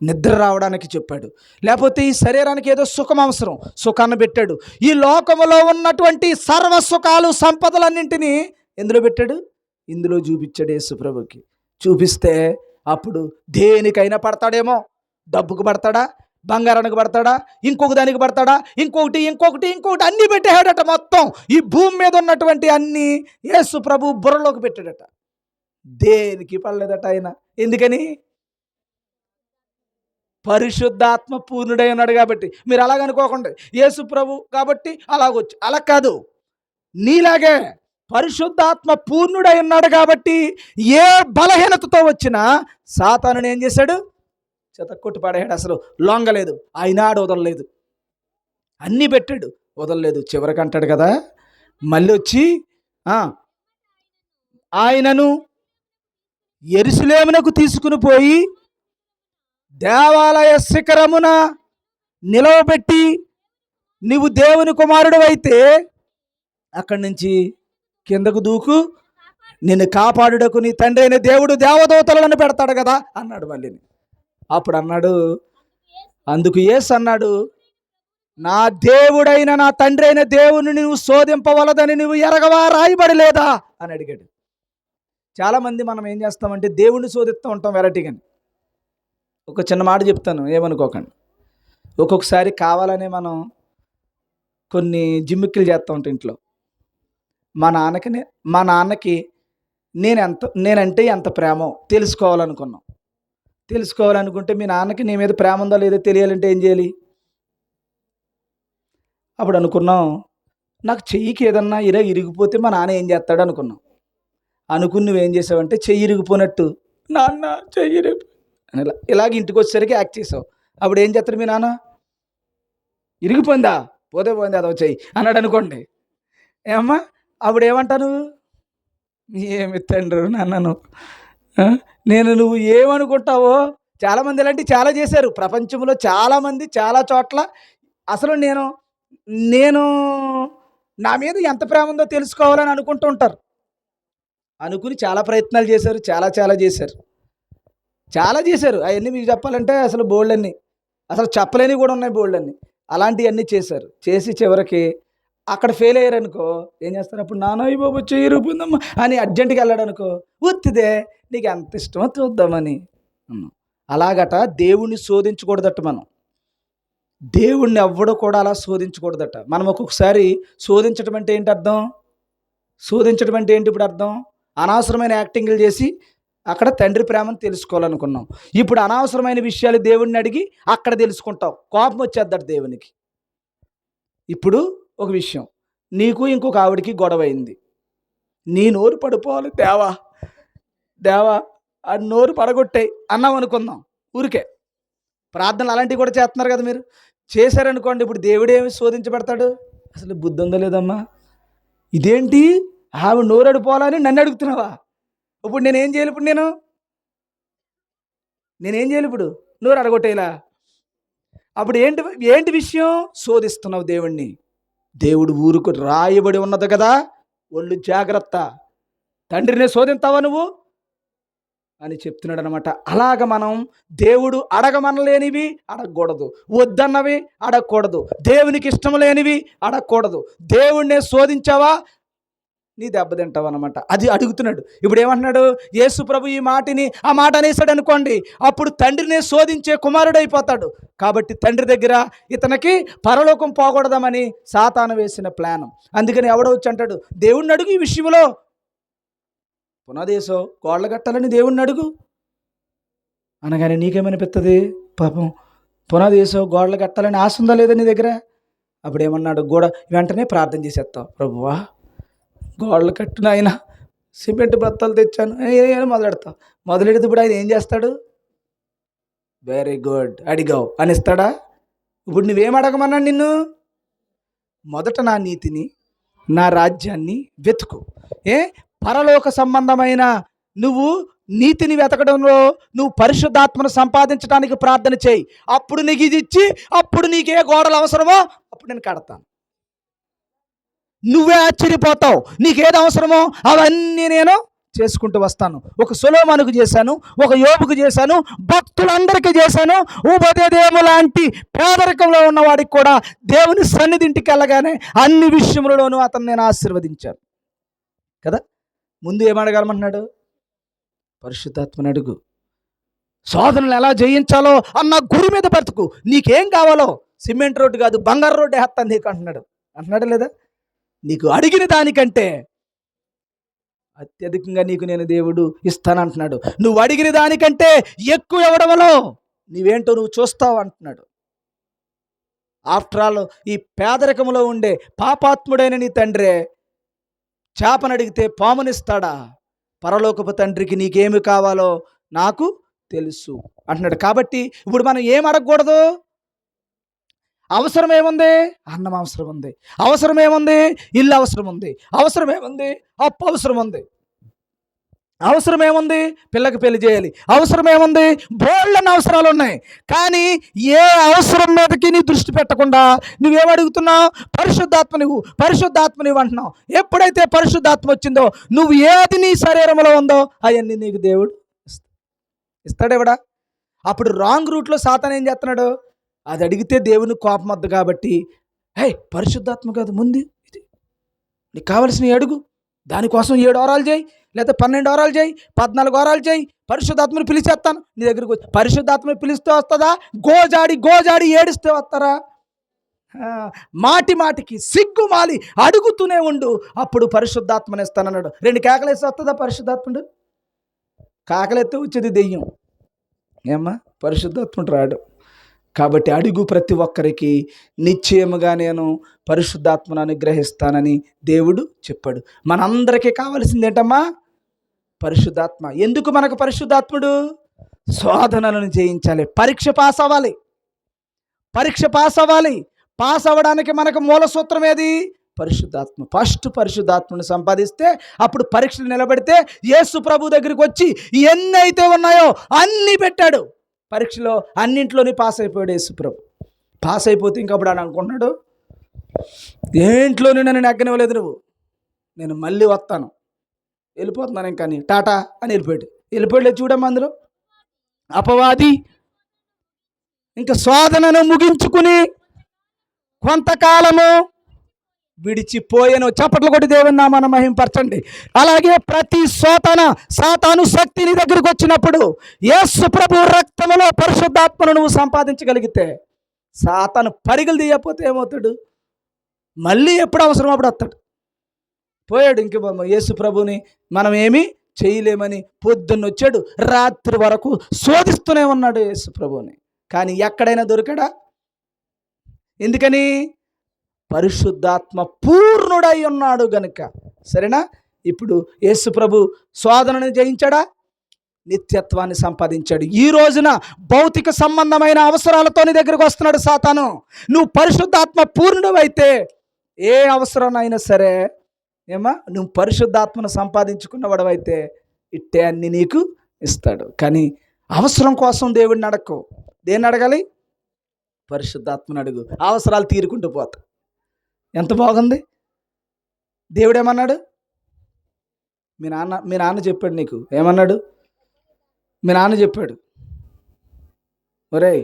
నిద్ర రావడానికి చెప్పాడు. లేకపోతే ఈ శరీరానికి ఏదో సుఖం అవసరం, సుఖాన్ని పెట్టాడు. ఈ లోకములో ఉన్నటువంటి సర్వ సుఖాలు, సంపదలన్నింటినీ ఎందులో పెట్టాడు? ఇందులో చూపించాడు యేసు ప్రభుకి. చూపిస్తే అప్పుడు దేనికైనా పడతాడేమో. డబ్బుకు పడతాడా? బంగారానికి పడతాడా? ఇంకొక దానికి పడతాడా? ఇంకొకటి అన్నీ పెట్టాడట. మొత్తం ఈ భూమి మీద ఉన్నటువంటి అన్నీ యేసు ప్రభు బుర్రలోకి పెట్టాడట. దేనికి పడలేదట ఆయన. ఎందుకని? పరిశుద్ధాత్మ పూర్ణుడై ఉన్నాడు కాబట్టి. మీరు అలాగనుకోకండి, యేసు ప్రభు కాబట్టి అలాగొచ్చు. అలా కాదు. నీలాగే పరిశుద్ధాత్మ పూర్ణుడై ఉన్నాడు కాబట్టి ఏ బలహీనతతో వచ్చినా సాతానుని ఏం చేశాడు? చెతక్కొట్టి పడేయాడు. అసలు లొంగలేదు, అయినాడు వదలలేదు, అన్నీ పెట్టాడు, వదలలేదు. చివరికి అంటాడు కదా, మళ్ళీ వచ్చి ఆయనను యెరూషలేమునకు తీసుకుని పోయి దేవాలయ శిఖరమున నిలవబెట్టి, నీవు దేవుని కుమారుడు అయితే అక్కడి నుంచి కిందకు దూకు, నిన్ను కాపాడుటకు నీ తండ్రి అయిన దేవుడు దేవదూతలను పెడతాడు కదా అన్నాడు. మళ్ళీ అప్పుడు అన్నాడు, అందుకు యేసు అన్నాడు, నా దేవుడైన నా తండ్రి అయిన దేవుని నువ్వు శోధింపవలదని నువ్వు ఎరగవా, రాయబడి లేదా అని అడిగాడు. చాలామంది మనం ఏం చేస్తామంటే దేవుణ్ణి శోధిస్తూ ఉంటాం వెరైటీగాని. ఒక చిన్న మాట చెప్తాను, ఏమనుకోకండి. ఒక్కొక్కసారి కావాలనే మనం కొన్ని జిమ్మిక్కులు చేస్తూ ఉంటాం ఇంట్లో. మా నాన్నకి నేనంటే ఎంత ప్రేమో తెలుసుకోవాలనుకుంటే మీ నాన్నకి నీ మీద ప్రేమ ఉందో లేదో తెలియాలంటే ఏం చేయాలి? అప్పుడు అనుకున్నాం, నాకు చెయ్యికి ఏదన్నా ఇరిగిపోతే మా నాన్న ఏం చేస్తాడు అనుకున్నాం. అనుకుని నువ్వేం చేసావంటే చెయ్యి ఇరిగిపోయినట్టు, నాన్న చెయ్యి ఇరిగి అని ఇలాగ ఇంటికి వచ్చేసరికి యాక్ట్ చేసావు. అప్పుడు ఏం చేస్తాడు మీ నాన్న? ఇరిగిపోయిందా, పోతే పోయింది అదో చెయ్యి అన్నాడు అనుకోండి. ఏమమ్మా అప్పుడు ఏమంటాను? ఏమి తండ్రి నాన్నను, నువ్వు ఏమనుకుంటావో. చాలామంది ఇలాంటివి చాలా చేశారు ప్రపంచంలో. చాలామంది చాలా చోట్ల అసలు నేను నా మీద ఎంత ప్రేమ ఉందో తెలుసుకోవాలని అనుకుంటూ ఉంటారు. అనుకుని చాలా ప్రయత్నాలు చేశారు, చాలా చేశారు. అవన్నీ మీకు చెప్పాలంటే అసలు బోల్డన్ని, అసలు చెప్పలేని కూడా ఉన్నాయి బోల్డన్ని. అలాంటివన్నీ చేశారు. చేసి చివరికి అక్కడ ఫెయిల్ అయ్యారనుకో ఏం చేస్తారు? అప్పుడు నాన్న బాబు చేయరుకుందమ్మా అని అర్జెంటుగా వెళ్ళాడు అనుకో, ఉత్తిదే నీకు ఎంత ఇష్టమో చూద్దామని అన్నాం. అలాగట దేవుణ్ణి శోధించకూడదట. మనం దేవుణ్ణి ఎవ్వడు కూడా అలా శోధించకూడదట. మనం ఒక్కొక్కసారి శోధించడం అంటే ఏంటి అర్థం? శోధించడం అంటే ఏంటి ఇప్పుడు అర్థం? అనవసరమైన యాక్టింగ్లు చేసి అక్కడ తండ్రి ప్రేమను తెలుసుకోవాలనుకున్నాం. ఇప్పుడు అనవసరమైన విషయాలు దేవుణ్ణి అడిగి అక్కడ తెలుసుకుంటాం. కోపం వచ్చేద్దట దేవునికి. ఇప్పుడు ఒక విషయం, నీకు ఇంకొక ఆవిడికి గొడవ అయింది. నీ నోరు పడిపోవాలి, దేవా ఆ నోరు పడగొట్టాయి అన్నాం అనుకుందాం. ఊరికే ప్రార్థనలు అలాంటివి కూడా చేస్తున్నారు కదా మీరు. చేశారనుకోండి, ఇప్పుడు దేవుడు ఏమి శోధించబడతాడు? అసలు బుద్ధి ఉందా లేదమ్మా, ఇదేంటి ఆవిడ నోరు అడిపోవాలని నన్ను అడుగుతున్నావా? ఇప్పుడు నేనేం చేయాలి? నేనేం చేయాలి ఇప్పుడు? నోరు అడగొట్టేలా. అప్పుడు ఏంటి విషయం? శోధిస్తున్నావు దేవుణ్ణి. దేవుడు ఊరుకు రాయబడి ఉన్నది కదా, ఒళ్ళు జాగ్రత్త, తండ్రిని శోధిస్తావా నువ్వు అని చెప్తున్నాడు అనమాట. అలాగ మనం దేవుడు అడగమనలేనివి అడగకూడదు, వద్దన్నవి అడగకూడదు, దేవునికి ఇష్టం లేనివి అడగకూడదు. దేవుణ్ణే శోధించావా నీ దెబ్బతింటావు అనమాట. అది అడుగుతున్నాడు. ఇప్పుడు ఏమంటున్నాడు యేసు ప్రభు? ఆ మాట అనేసాడు అనుకోండి, అప్పుడు తండ్రినే శోధించే కుమారుడు అయిపోతాడు. కాబట్టి తండ్రి దగ్గర ఇతనికి పరలోకం పోకూడదామని సాతాను వేసిన ప్లాన్. అందుకని ఎవడో వచ్చి అంటాడు, దేవుణ్ణి అడుగు ఈ విషయంలో, పునాదేశో గోడలు కట్టాలని దేవుణ్ణి అడుగు అనగానే నీకేమనిపిస్తుంది? పాపం పునాదేశో గోడలు కట్టాలని ఆశ ఉందా లేదా నీ దగ్గర? అప్పుడు ఏమన్నాడు? వెంటనే ప్రార్థన చేసేస్తావు, ప్రభువా గోడలు కట్టిన ఆయన సిమెంట్ బత్తలు తెచ్చాను మొదలెడితే ఇప్పుడు ఆయన ఏం చేస్తాడు? వెరీ గుడ్ అడిగావు అని ఇస్తాడా? ఇప్పుడు నువ్వేం అడగమన్నాడు నిన్ను? మొదట నా నీతిని, నా రాజ్యాన్ని వెతుకు. పరలోక సంబంధమైన నువ్వు నీతిని వెతకడంలో నువ్వు పరిశుద్ధాత్మను సంపాదించడానికి ప్రార్థన చేయి. అప్పుడు నీకు ఇది ఇచ్చి, అప్పుడు నీకే గోడలు అవసరమో అప్పుడు నేను కడతాను. నువ్వే ఆశ్చర్యపోతావు. నీకేది అవసరమో అవన్నీ నేను చేసుకుంటూ వస్తాను. ఒక సొలొమోనుకు చేశాను, ఒక యోబుకు చేశాను, భక్తులందరికీ చేశాను. ఉపదేదేము లాంటి పేదరికంలో ఉన్నవాడికి కూడా దేవుని సన్నిధింటికి వెళ్ళగానే అన్ని విషయములలోనూ అతను నేను ఆశీర్వదించాను కదా. ముందు ఏమడగలమంటున్నాడు? పరిశుద్ధాత్మని అడుగు. శోధనలు ఎలా జయించాలో అన్న గురి మీద బ్రతుకు. నీకేం కావాలో సిమెంట్ రోడ్డు కాదు, బంగారు రోడ్డు వేస్తాను నీకు అంటున్నాడు లేదా? నీకు అడిగిన దానికంటే అత్యధికంగా నీకు నేను దేవుడు ఇస్తానంటున్నాడు. నువ్వు అడిగిన దానికంటే ఎక్కువ ఇవ్వడంలో నువ్వేంటో నువ్వు చూస్తావు అంటున్నాడు. ఆఫ్టర్ ఆల్ ఈ పేదరికంలో ఉండే పాపాత్ముడైన నీ తండ్రే చేపను అడిగితే పామునిస్తాడా? పరలోకపు తండ్రికి నీకేమి కావాలో నాకు తెలుసు అంటున్నాడు. కాబట్టి ఇప్పుడు మనం ఏం అడగకూడదు? అవసరం ఏముంది? అన్నం అవసరం ఉంది. అవసరం ఏముంది? ఇల్లు అవసరం ఉంది. అవసరం ఏముంది? అప్పు అవసరం ఉంది. అవసరం ఏముంది? పిల్లకి పెళ్లి చేయాలి. అవసరం ఏముంది? బోళ్ళని అవసరాలు ఉన్నాయి. కానీ ఏ అవసరం మీదకి నీ దృష్టి పెట్టకుండా నువ్వేమడుగుతున్నావు? పరిశుద్ధాత్మ నువ్వు, పరిశుద్ధాత్మ నువ్వు అంటున్నావు. ఎప్పుడైతే పరిశుద్ధాత్మ వచ్చిందో నువ్వు ఏది నీ శరీరంలో ఉందో అవన్నీ నీకు దేవుడు ఇస్తాడేవడా? అప్పుడు రాంగ్ రూట్లో సాతాను ఏం చేస్తున్నాడు? అది అడిగితే దేవుని కోపం వద్దు కాబట్టి, హే పరిశుద్ధాత్మ కాదు, ముందు ఇది నీకు కావలసినవి అడుగు, దానికోసం 7 వారాలు చేయి, లేదా 12 వారాలు చేయి, 14 వారాలు చేయి, పరిశుద్ధాత్మని పిలిచేస్తాను నీ దగ్గరికి వచ్చి. పరిశుద్ధాత్మని పిలిస్తే వస్తుందా? గోజాడి ఏడిస్తే వస్తారా? మాటి మాటికి సిగ్గుమాలి అడుగుతూనే ఉండు, అప్పుడు పరిశుద్ధాత్మని ఇస్తానన్నాడు. 2 కేకలేసి వస్తుందా పరిశుద్ధాత్ముడు? కాకలెత్తే వచ్చేది దెయ్యం. ఏమ్మా, పరిశుద్ధాత్ముడు రాడు. కాబట్టి అడుగు ప్రతి ఒక్కరికి, నిశ్చయముగా నేను పరిశుద్ధాత్మను అనుగ్రహిస్తానని దేవుడు చెప్పాడు. మనందరికీ కావాల్సింది ఏంటమ్మా? పరిశుద్ధాత్మ. ఎందుకు మనకు పరిశుద్ధాత్ముడు? శోధనలను జయించాలి, పరీక్ష పాస్ అవ్వాలి. పాస్ అవ్వడానికి మనకు మూల సూత్రం ఏది? పరిశుద్ధాత్మ. ఫస్ట్ పరిశుద్ధాత్మను సంపాదిస్తే అప్పుడు పరీక్షలు నిలబడితే యేసు ప్రభు దగ్గరికి వచ్చి ఎన్ని అయితే ఉన్నాయో అన్నీ పెట్టాడు. పరీక్షలో అన్నింట్లోనే పాస్ అయిపోయాడు యేసు ప్రభు. పాస్ అయిపోతే ఇంకప్పుడు ఆయన అనుకుంటున్నాడు, దేంట్లోనే నన్ను నెగ్గనివ్వలేదు నువ్వు, నేను మళ్ళీ వస్తాను, వెళ్ళిపోతున్నాను ఇంకా నీ టాటా అని వెళ్ళిపోయాడు. చూడమ్మా, అందులో అపవాది ఇంకా శోధనను ముగించుకుని కొంతకాలము విడిచిపోయాను. చప్పట్లు కొట్టి దేవుని నామాన్ని మహింపరచండి. అలాగే ప్రతి సాతాను శక్తి నీ దగ్గరికి వచ్చినప్పుడు యేసు ప్రభు రక్తములో పరిశుద్ధాత్మను నువ్వు సంపాదించగలిగితే, సాతాను పరిగెలు తీయకపోతే ఏమవుతాడు? మళ్ళీ ఎప్పుడు అవసరం అప్పుడు వస్తాడు. పోయాడు. ఇంక యేసు ప్రభుని మనం ఏమీ చేయలేమని పొద్దున్న వచ్చాడు, రాత్రి వరకు శోధిస్తూనే ఉన్నాడు యేసు ప్రభుని. కానీ ఎక్కడైనా దొరికాడా? ఎందుకని? పరిశుద్ధాత్మ పూర్ణుడై ఉన్నాడు గనుక. సరేనా? ఇప్పుడు యేసు ప్రభు శోధనను జయించాడా? నిత్యత్వాన్ని సంపాదించాడు. ఈ రోజున భౌతిక సంబంధమైన అవసరాలతో నీ దగ్గరకు వస్తున్నాడు సాతాను. నువ్వు పరిశుద్ధాత్మ పూర్ణుడు అయితే ఏ అవసరానైనా సరే, నువ్వు పరిశుద్ధాత్మను సంపాదించుకున్నవాడవైతే ఇట్టే అన్ని నీకు ఇస్తాడు. కానీ అవసరం కోసం దేవుడిని అడగకు. దేన్ని అడగాలి? పరిశుద్ధాత్మను అడుగు. అవసరాలు తీరుకుంటూ పోతా. ఎంత బాగుంది! దేవుడు ఏమన్నాడు? మీ నాన్న చెప్పాడు నీకు. ఏమన్నాడు? మీ నాన్న చెప్పాడు, ఒరేయ్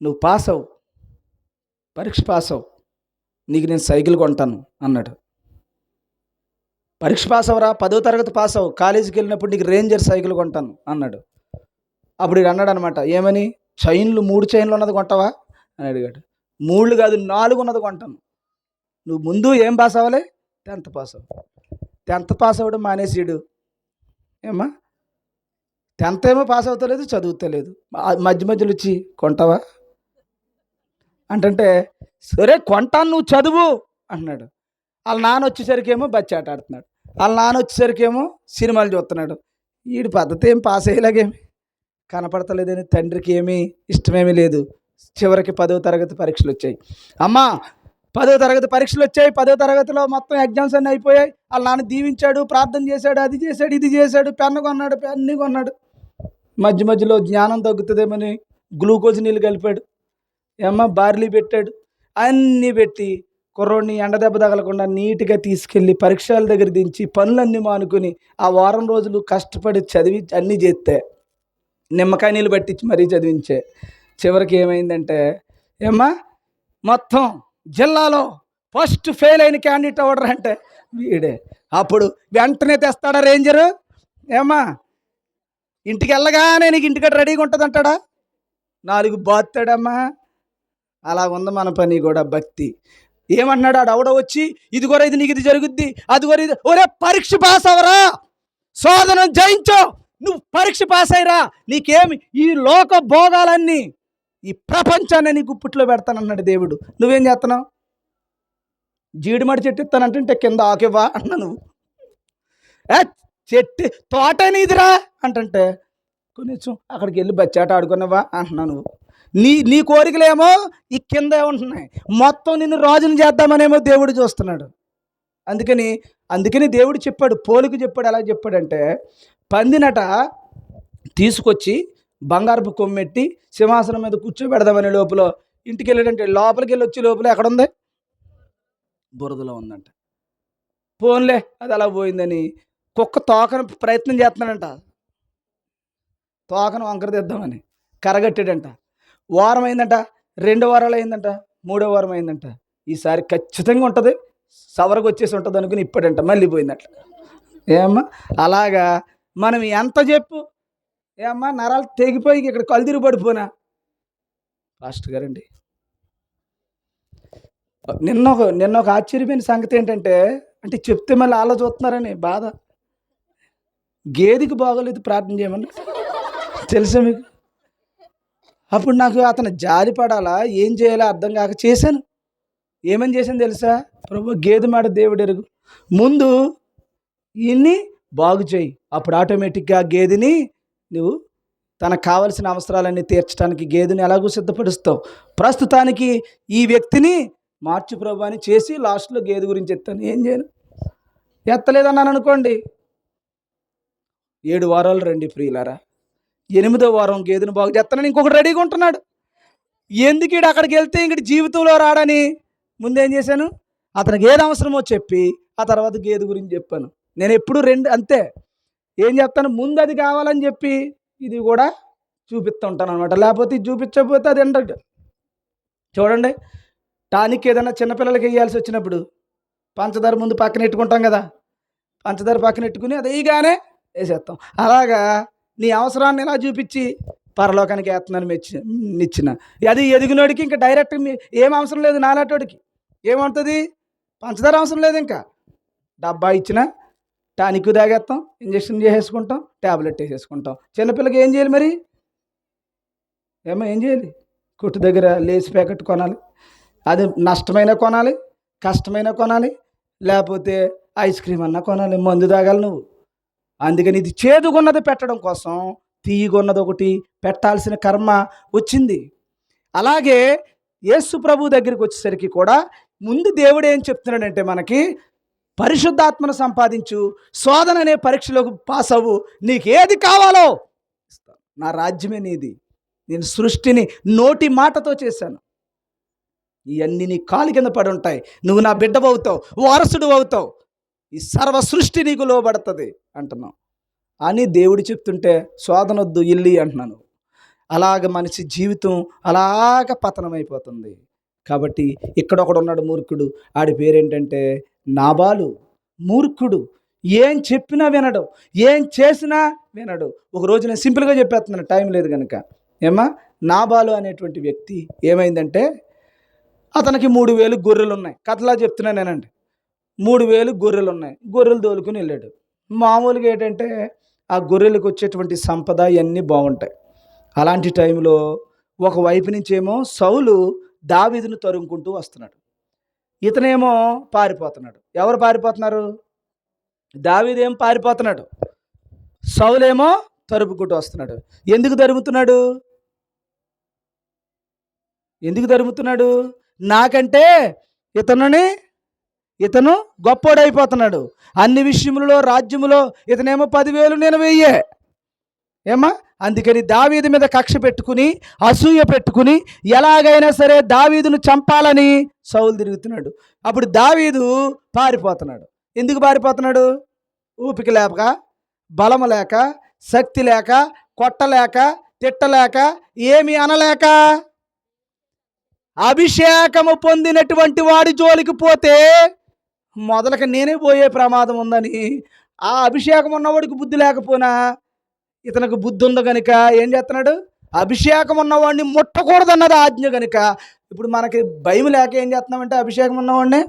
నువ్వు పాస్ అవ్వు, పరీక్ష పాస్ అవ్వు, నీకు నేను సైకిల్ కొంటాను అన్నాడు. పరీక్ష పాస్ అవ్వరా, 10వ తరగతి పాస్ అవ్వు, కాలేజీకి వెళ్ళినప్పుడు నీకు రేంజర్ సైకిల్ కొంటాను అన్నాడు. అప్పుడు ఇక అన్నాడు అనమాట, ఏమని? 3 చైన్లు ఉన్నది కొంటావా అని అడిగాడు. 3 కాదు 4 ఉన్నది కొంటాను. నువ్వు ముందు ఏం పాస్ అవ్వాలి? 10th పాస్ అవ్వు. 10th పాస్ అవ్వడం మానేసాడు. ఏమ్మా, 10th ఏమో పాస్ అవుతలేదు, చదువుతలేదు. మధ్యలో వచ్చి కొంటావా అంటే, సరే కొంటాను, నువ్వు చదువు అన్నాడు. వాళ్ళ నాన్న వచ్చేసరికి ఏమో బచ్చాట ఆడుతున్నాడు. వాళ్ళ నాన్న వచ్చేసరికి ఏమో సినిమాలు చూస్తున్నాడు. వీడి పద్ధతి ఏం పాస్ అయ్యేలాగేమి కనపడతలేదని తండ్రికి ఏమీ ఇష్టమేమీ లేదు. చివరికి 10వ తరగతి పరీక్షలు వచ్చాయి. అమ్మా 10వ తరగతి పరీక్షలు వచ్చాయి. 10వ తరగతిలో మొత్తం ఎగ్జామ్స్ అన్నీ అయిపోయాయి. వాళ్ళ నాన్న దీవించాడు, ప్రార్థన చేశాడు, అది చేశాడు, ఇది చేశాడు, పెన్ను కొన్నాడు, అన్నీ కొన్నాడు. మధ్యలో జ్ఞానం తగ్గుతుందేమని గ్లూకోజ్ నీళ్ళు కలిపాడు. బార్లీ పెట్టాడు. అన్నీ పెట్టి కుర్రోడిని ఎండదెబ్బ తగలకుండా నీట్గా తీసుకెళ్ళి పరీక్షల దగ్గర దించి పనులన్నీ మానుకొని ఆ వారం రోజులు కష్టపడి చదివి అన్నీ చేస్తే, నిమ్మకాయ నీళ్ళు పట్టించి మరీ చదివించే. చివరికి ఏమైందంటే, మొత్తం జిల్లాలో ఫస్ట్ ఫెయిల్ అయిన క్యాండిడేట్ ఎవడరా అంటే వీడే. అప్పుడు వెంటనే తెస్తాడా రేంజరు? ఇంటికి వెళ్ళగానే నీకు ఇంటికట్ట రెడీగా ఉంటుంది అంటాడా? 4 బాత్తాడమ్మా. అలా ఉంది మన పని కూడా. భక్తి ఏమంటున్నాడు? ఆడవడో వచ్చి ఇదిగోరా ఇది నీకు ఇది జరుగుద్ది, అదిగోరా ఇది. ఒరే పరీక్ష పాస్ అవరా, శోధన జయించో, నువ్వు పరీక్ష పాస్ అయ్యరా, నీకేమి ఈ లోక భోగాలన్నీ, ఈ ప్రపంచాన్ని నీ గుప్పిట్లో పెడతానన్నాడు దేవుడు. నువ్వేం చేస్తున్నావు? జీడిమడి చెట్టు ఇస్తానంటే కింద ఆకివ్వా అన్నా నువ్వు. ఏ చెట్టు తోట నీదిరా అంటుంటే కొంచెం అక్కడికి వెళ్ళి బచ్చాట ఆడుకున్నావా అంటున్నావు నువ్వు. నీ కోరికలేమో ఈ కిందే ఉంటున్నాయి, మొత్తం నిన్ను రాజుని చేద్దామనేమో దేవుడు చూస్తున్నాడు. అందుకని దేవుడు చెప్పాడు, పోలిక చెప్పాడు. ఎలా చెప్పాడంటే, పందినట తీసుకొచ్చి బంగారపు కొమ్మెట్టి సింహాసనం మీద కూర్చోబెడదామనే లోపల ఇంటికి వెళ్ళాడంటే, లోపలికి వెళ్ళి వచ్చే లోపల ఎక్కడుంది? బురదలో ఉందంట. పోన్లే అది అలా పోయిందని కుక్క తోకను ప్రయత్నం చేస్తున్నాడంట, తోకను వంకరదిద్దామని కరగట్టాడంట. వారం అయిందంట, 2 వారాలు అయిందంట, 3వ వారం అయిందంట. ఈసారి ఖచ్చితంగా ఉంటుంది, సవరకు వచ్చేసి ఉంటుంది అనుకుని ఇప్పుడంట మళ్ళీ పోయిందట. ఏమ్మా అలాగా మనం ఎంత చెప్పు, ఏమ్మా నరాలు తెగిపోయి ఇక్కడ కళ్ళు తిరిగి పడిపోనా. పాస్టర్ గారండి, నిన్న ఒక ఆశ్చర్యమైన సంగతి ఏంటంటే, అంటే చెప్తే మళ్ళీ అలా చూస్తున్నారని బాధ. గేదెకి బాగోలేదు ప్రార్థన చేయమని తెలుసా మీకు? అప్పుడు నాకు అతను జాలి పడాలా ఏం చేయాలో అర్థం కాక చేశాను. ఏమని చేశాను తెలుసా? ప్రభు గేదె మాట దేవుడు ఎరుగు, ముందు ఈయన్ని బాగు చేయి, అప్పుడు ఆటోమేటిక్గా గేదెని నువ్వు తనకు కావలసిన అవసరాలన్నీ తీర్చడానికి గేదెని ఎలాగో సిద్ధపరుస్తావు. ప్రస్తుతానికి ఈ వ్యక్తిని మార్చి ప్రభు అని చేసి లాస్ట్లో గేదె గురించి ఎత్తాను. ఏం చేయను, ఎత్తలేదన్నాను అనుకోండి, 7 వారాలు రండి ప్రియులారా, 8వ వారం గేదెను బాగు చేస్తానని ఇంకొకటి రెడీగా ఉంటున్నాడు. ఎందుకు ఈడు అక్కడికి వెళ్తే ఇంకటి జీవితంలో రాడని ముందేం చేశాను, అతనికి ఏది అవసరమో చెప్పి ఆ తర్వాత గేదె గురించి చెప్పాను. నేను ఎప్పుడు 2 అంతే. ఏం చెప్తాను, ముందు అది కావాలని చెప్పి ఇది కూడా చూపిస్తూ ఉంటాను అనమాట. లేకపోతే ఇది చూపించకపోతే అది ఎండదు. చూడండి, టానిక్ ఏదైనా చిన్నపిల్లలకి వేయాల్సి వచ్చినప్పుడు పంచదార ముందు పక్కన ఎట్టుకుంటాం కదా, పంచదార పక్కన ఎట్టుకుని అది వేయగానే వేసేస్తాం. అలాగా నీ అవసరాన్ని ఎలా చూపించి పరలోకానికి వేస్తున్నాను నిచ్చిన అది ఎదిగినోడికి ఇంకా డైరెక్ట్ ఏం అవసరం లేదు. నాలాటోడికి ఏమవుతుంది, పంచదార అవసరం లేదు, ఇంకా డబ్బా ఇచ్చిన టానిక్ తాగేస్తాం, ఇంజక్షన్ చేసేసుకుంటాం, ట్యాబ్లెట్ వేసేసుకుంటాం. చిన్నపిల్లకి ఏం చేయాలి మరి? ఏం చేయాలి? కొట్టు దగ్గర లేస్ ప్యాకెట్ కొనాలి, అది నష్టమైనా కొనాలి, కష్టమైనా కొనాలి, లేకపోతే ఐస్ క్రీమ్ అన్నా కొనాలి, మందు తాగాలి నువ్వు. అందుకని ఇది చేదుగున్నది పెట్టడం కోసం తీయగొన్నది ఒకటి పెట్టాల్సిన కర్మ వచ్చింది. అలాగే యేసు ప్రభు దగ్గరికి వచ్చేసరికి కూడా ముందు దేవుడు ఏం చెప్తున్నాడంటే, మనకి పరిశుద్ధాత్మను సంపాదించు, శోధన అనే పరీక్షలోకి పాస్ అవ్వు, నీకు ఏది కావాలో నా రాజ్యమే నీది, నేను సృష్టిని నోటి మాటతో చేశాను, ఇవన్నీ నీ కాలు కింద పడి ఉంటాయి, నువ్వు నా బిడ్డవు అవుతావు, వారసుడు అవుతావు, ఈ సర్వ సృష్టి నీకు లోబడుతుంది అంటున్నావు అని దేవుడు చెప్తుంటే శోధనొద్దు ఇల్లి అంటున్నాను. అలాగ మనిషి జీవితం అలాగ పతనమైపోతుంది. కాబట్టి ఇక్కడ ఒకడు ఉన్నాడు మూర్ఖుడు, ఆడి పేరేంటంటే నాబాలు. మూర్ఖుడు, ఏం చెప్పినా వినడు, ఏం చేసినా వినడు. ఒక రోజు నేను సింపుల్గా చెప్పేస్తున్నాను, టైం లేదు కనుక. నాబాలు అనేటువంటి వ్యక్తి ఏమైందంటే, అతనికి 3000 గొర్రెలు ఉన్నాయి. కథలా చెప్తున్నాను నేనండి. 3000 గొర్రెలు ఉన్నాయి, గొర్రెలు తోలుకుని వెళ్ళాడు. మామూలుగా ఏంటంటే ఆ గొర్రెలకు వచ్చేటువంటి సంపద ఇవన్నీ బాగుంటాయి. అలాంటి టైంలో ఒకవైపు నుంచేమో సౌలు దావీదును తరుముకుంటూ వస్తున్నాడు, ఇతనేమో పారిపోతున్నాడు. ఎవరు పారిపోతున్నారు? దావీదేమో పారిపోతున్నాడు, సౌలేమో తరుముకుంటూ వస్తున్నాడు. ఎందుకు తరుముతున్నాడు? నాకంటే ఇతను గొప్పోడైపోతున్నాడు అన్ని విషయములలో, రాజ్యములో. ఇతనేమో 10,000, నేను 1000. అందుకని దావీదు మీద కక్ష పెట్టుకుని, అసూయ పెట్టుకుని ఎలాగైనా సరే దావీదును చంపాలని సౌలు తిరుగుతున్నాడు. అప్పుడు దావీదు పారిపోతున్నాడు. ఎందుకు పారిపోతున్నాడు? ఊపిక లేక, బలము లేక, శక్తి లేక, కొట్టలేక, తిట్టలేక, ఏమీ అనలేక. అభిషేకము పొందినటువంటి వాడి జోలికి పోతే మొదలక నేనే పోయే ప్రమాదం ఉందని, ఆ అభిషేకం ఉన్నవాడికి బుద్ధి లేకపోయినా ఇతనికి బుద్ధి ఉంది కనుక ఏం చేస్తున్నాడు? అభిషేకం ఉన్నవాడిని ముట్టకూడదన్నది ఆజ్ఞ కనుక ఇప్పుడు మనకి భయం లేక ఏం చేస్తున్నామంటే, అభిషేకం ఉన్నవాడినే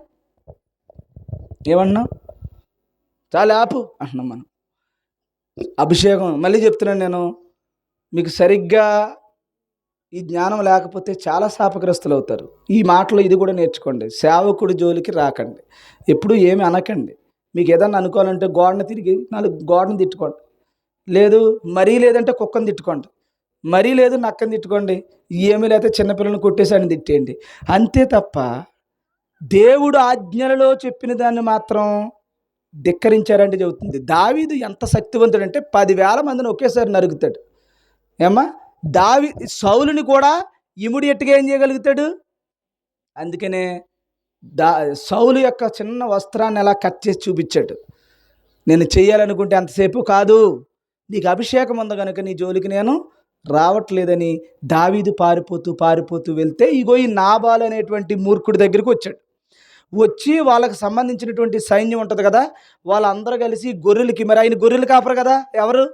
ఏమన్నాం, చాలా ఆపు అంటున్నాం మనం. అభిషేకం మళ్ళీ చెప్తున్నాను నేను, మీకు సరిగ్గా ఈ జ్ఞానం లేకపోతే చాలా శాపగ్రస్తులు అవుతారు. ఈ మాటలు ఇది కూడా నేర్చుకోండి. సేవకుడి జోలికి రాకండి, ఎప్పుడు ఏమి అనకండి. మీకు ఏదన్నా అనుకోవాలంటే గోడను తిరిగి 4 గోడను తిట్టుకోండి, లేదు మరీ లేదంటే కుక్కను తిట్టుకోండి, మరీ లేదు నక్కని తిట్టుకోండి, ఏమీ లేకపోతే చిన్నపిల్లలను కొట్టేసి అని తిట్టేయండి. అంతే తప్ప దేవుడు ఆజ్ఞలలో చెప్పిన దాన్ని మాత్రం ధిక్కరించారంటే చెబుతుంది. దావీదు ఎంత శక్తివంతుడంటే 10,000 మందిని ఒకేసారి నరుగుతాడు. ఏమ్మా, సౌలుని కూడా ఇమ్మీడియట్‌గా ఏం చేయగలుగుతాడు? అందుకనే దా సౌలు యొక్క చిన్న వస్త్రాన్ని ఎలా కట్ చేసి చూపించాడు. నేను చేయాలనుకుంటే అంతసేపు కాదు, నీకు అభిషేకం ఉంది కనుక నీ జోలికి నేను రావట్లేదని దావీదు పారిపోతూ వెళ్తే ఇగో ఈ నాబాలు అనేటువంటి మూర్ఖుడి దగ్గరికి వచ్చాడు. వచ్చి వాళ్ళకి సంబంధించినటువంటి సైన్యం ఉంటుంది కదా, వాళ్ళందరూ కలిసి గొర్రెలకి, మరి ఆయన గొర్రెలు కాపరు కదా, ఎవరు?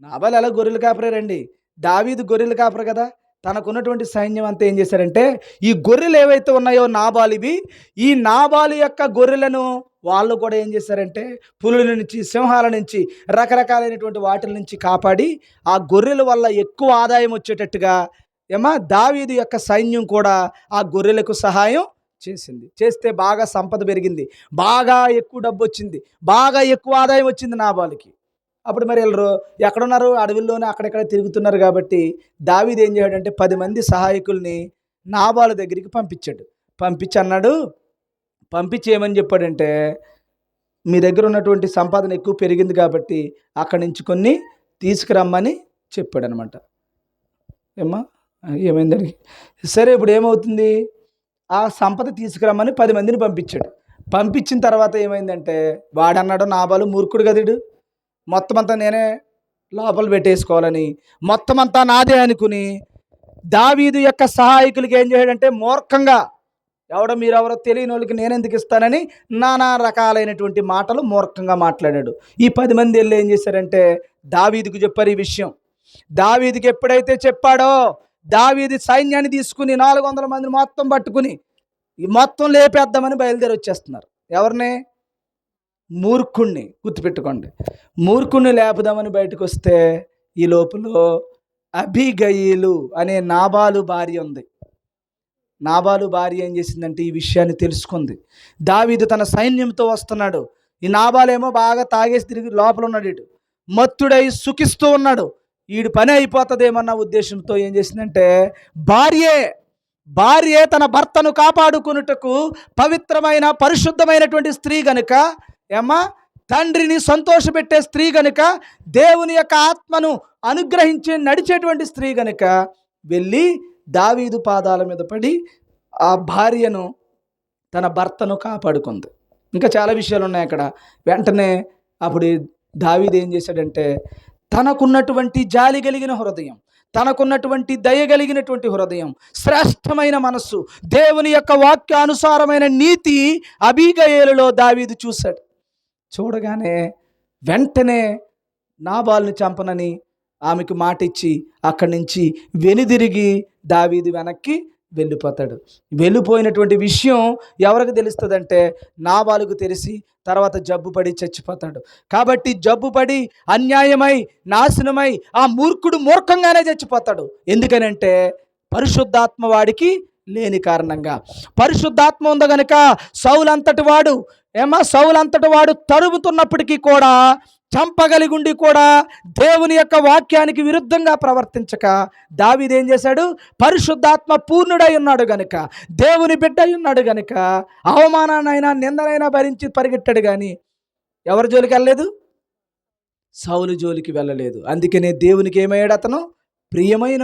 నాబాలు ఎలా గొర్రెలు కాపరే రండి, దావీదు గొర్రెలు కాపరు కదా. తనకున్నటువంటి సైన్యం అంతా ఏం చేశారంటే, ఈ గొర్రెలు ఏవైతే ఉన్నాయో నాబాలివి, ఈ నాబాలు యొక్క గొర్రెలను వాళ్ళు కూడా ఏం చేశారంటే పులుల నుంచి, సింహాల నుంచి, రకరకాలైనటువంటి వాటిల నుంచి కాపాడి ఆ గొర్రెల వల్ల ఎక్కువ ఆదాయం వచ్చేటట్టుగా దావీదు యొక్క సైన్యం కూడా ఆ గొర్రెలకు సహాయం చేస్తే బాగా సంపద పెరిగింది, బాగా ఎక్కువ డబ్బు వచ్చింది, బాగా ఎక్కువ ఆదాయం వచ్చింది నాబాలుకి. అప్పుడు మరి వీళ్ళు ఎక్కడున్నారు? అడవిల్లోనే అక్కడెక్కడ తిరుగుతున్నారు. కాబట్టి దావీదు ఏం చేయడంటే 10 మంది సహాయకుల్ని నాబాలు దగ్గరికి పంపించి అన్నాడు, పంపించి ఏమని చెప్పాడంటే, మీ దగ్గర ఉన్నటువంటి సంపాదన ఎక్కువ పెరిగింది కాబట్టి అక్కడి నుంచి కొన్ని తీసుకురమ్మని చెప్పాడు అనమాట. ఏమైందని సరే, ఇప్పుడు ఏమవుతుంది? ఆ సంపద తీసుకురమ్మని 10 మందిని పంపించాడు. పంపించిన తర్వాత ఏమైందంటే, వాడన్నాడు నాబాలు మూర్ఖుడు కదడు, మొత్తం అంతా నేనే లోపల పెట్టేసుకోవాలని మొత్తం అంతా నాదే అనుకుని దావీదు యొక్క సహాయకులకి ఏం చేయడంటే మూర్ఖంగా, మీరెవరో తెలియని వాళ్ళకి నేను ఎందుకు ఇస్తానని నానా రకాలైనటువంటి మాటలు మూర్ఖంగా మాట్లాడాడు. ఈ 10 మంది వెళ్ళి ఏం చేశారంటే దావీదుకు చెప్పారు ఈ విషయం. దావీదుకి ఎప్పుడైతే చెప్పాడో, దావీదు సైన్యాన్ని తీసుకుని 400 మందిని మొత్తం పట్టుకుని మొత్తం లేపేద్దామని బయలుదేరి వచ్చేస్తున్నారు. ఎవరిని? మూర్ఖుణ్ణి. గుర్తుపెట్టుకోండి, మూర్ఖుణ్ణి లేపుదామని బయటకు వస్తే ఈ లోపల అబీగయీలు అనే నాబాలు భార్య ఉంది. నాబాలు భార్య ఏం చేసిందంటే ఈ విషయాన్ని తెలుసుకుంది. దావీదు తన సైన్యంతో వస్తున్నాడు, ఈ నాబాలేమో బాగా తాగేసి తిరిగి లోపల ఉన్నాడు, ఇటు మత్తుడై సుఖిస్తూ ఉన్నాడు, వీడి పని అయిపోతుందేమన్న ఉద్దేశంతో ఏం చేసిందంటే భార్యే తన భర్తను కాపాడుకున్నటకు పవిత్రమైన పరిశుద్ధమైనటువంటి స్త్రీ గనుక, తండ్రిని సంతోషపెట్టే స్త్రీ గనుక, దేవుని యొక్క ఆత్మను అనుగ్రహించి నడిచేటువంటి స్త్రీ గనుక వెళ్ళి దావీదు పాదాల మీద పడి ఆ భార్యను, తన భర్తను కాపాడుకుంది. ఇంకా చాలా విషయాలు ఉన్నాయి అక్కడ. వెంటనే అప్పుడు దావీదు ఏం చేశాడంటే, తనకున్నటువంటి జాలి కలిగిన హృదయం, తనకున్నటువంటి దయ కలిగినటువంటి హృదయం, శ్రేష్టమైన మనస్సు, దేవుని యొక్క వాక్యానుసారమైన నీతి అబీగయేలులో దావీదు చూశాడు. చూడగానే వెంటనే నాబాలుని చంపనని ఆమెకు మాట ఇచ్చి అక్కడి నుంచి వెనుదిరిగి దావీదు వెనక్కి వెళ్ళిపోతాడు. వెళ్ళిపోయినటువంటి విషయం ఎవరికి తెలుస్తుందంటే నాబాలుకు తెలిసి తర్వాత జబ్బుపడి చచ్చిపోతాడు. కాబట్టి జబ్బుపడి అన్యాయమై నాశనమై ఆ మూర్ఖుడు మూర్ఖంగానే చచ్చిపోతాడు. ఎందుకనంటే పరిశుద్ధాత్మ వాడికి లేని కారణంగా. పరిశుద్ధాత్మ ఉంది గనుక సౌలంతటి వాడు తరుముతున్నప్పటికీ కూడా, చంపగలిగుండి కూడా దేవుని యొక్క వాక్యానికి విరుద్ధంగా ప్రవర్తించక దావీదు ఏం చేశాడు? పరిశుద్ధాత్మ పూర్ణుడై ఉన్నాడు గనుక, దేవుని బిడ్డ ఉన్నాడు గనుక అవమానాన్నైనా నిందనైనా భరించి పరిగెట్టాడు. కానీ ఎవరి జోలికి వెళ్ళలేదు? సౌలు జోలికి వెళ్ళలేదు. అందుకనే దేవునికి ఏమయ్యాడు? అతను ప్రియమైన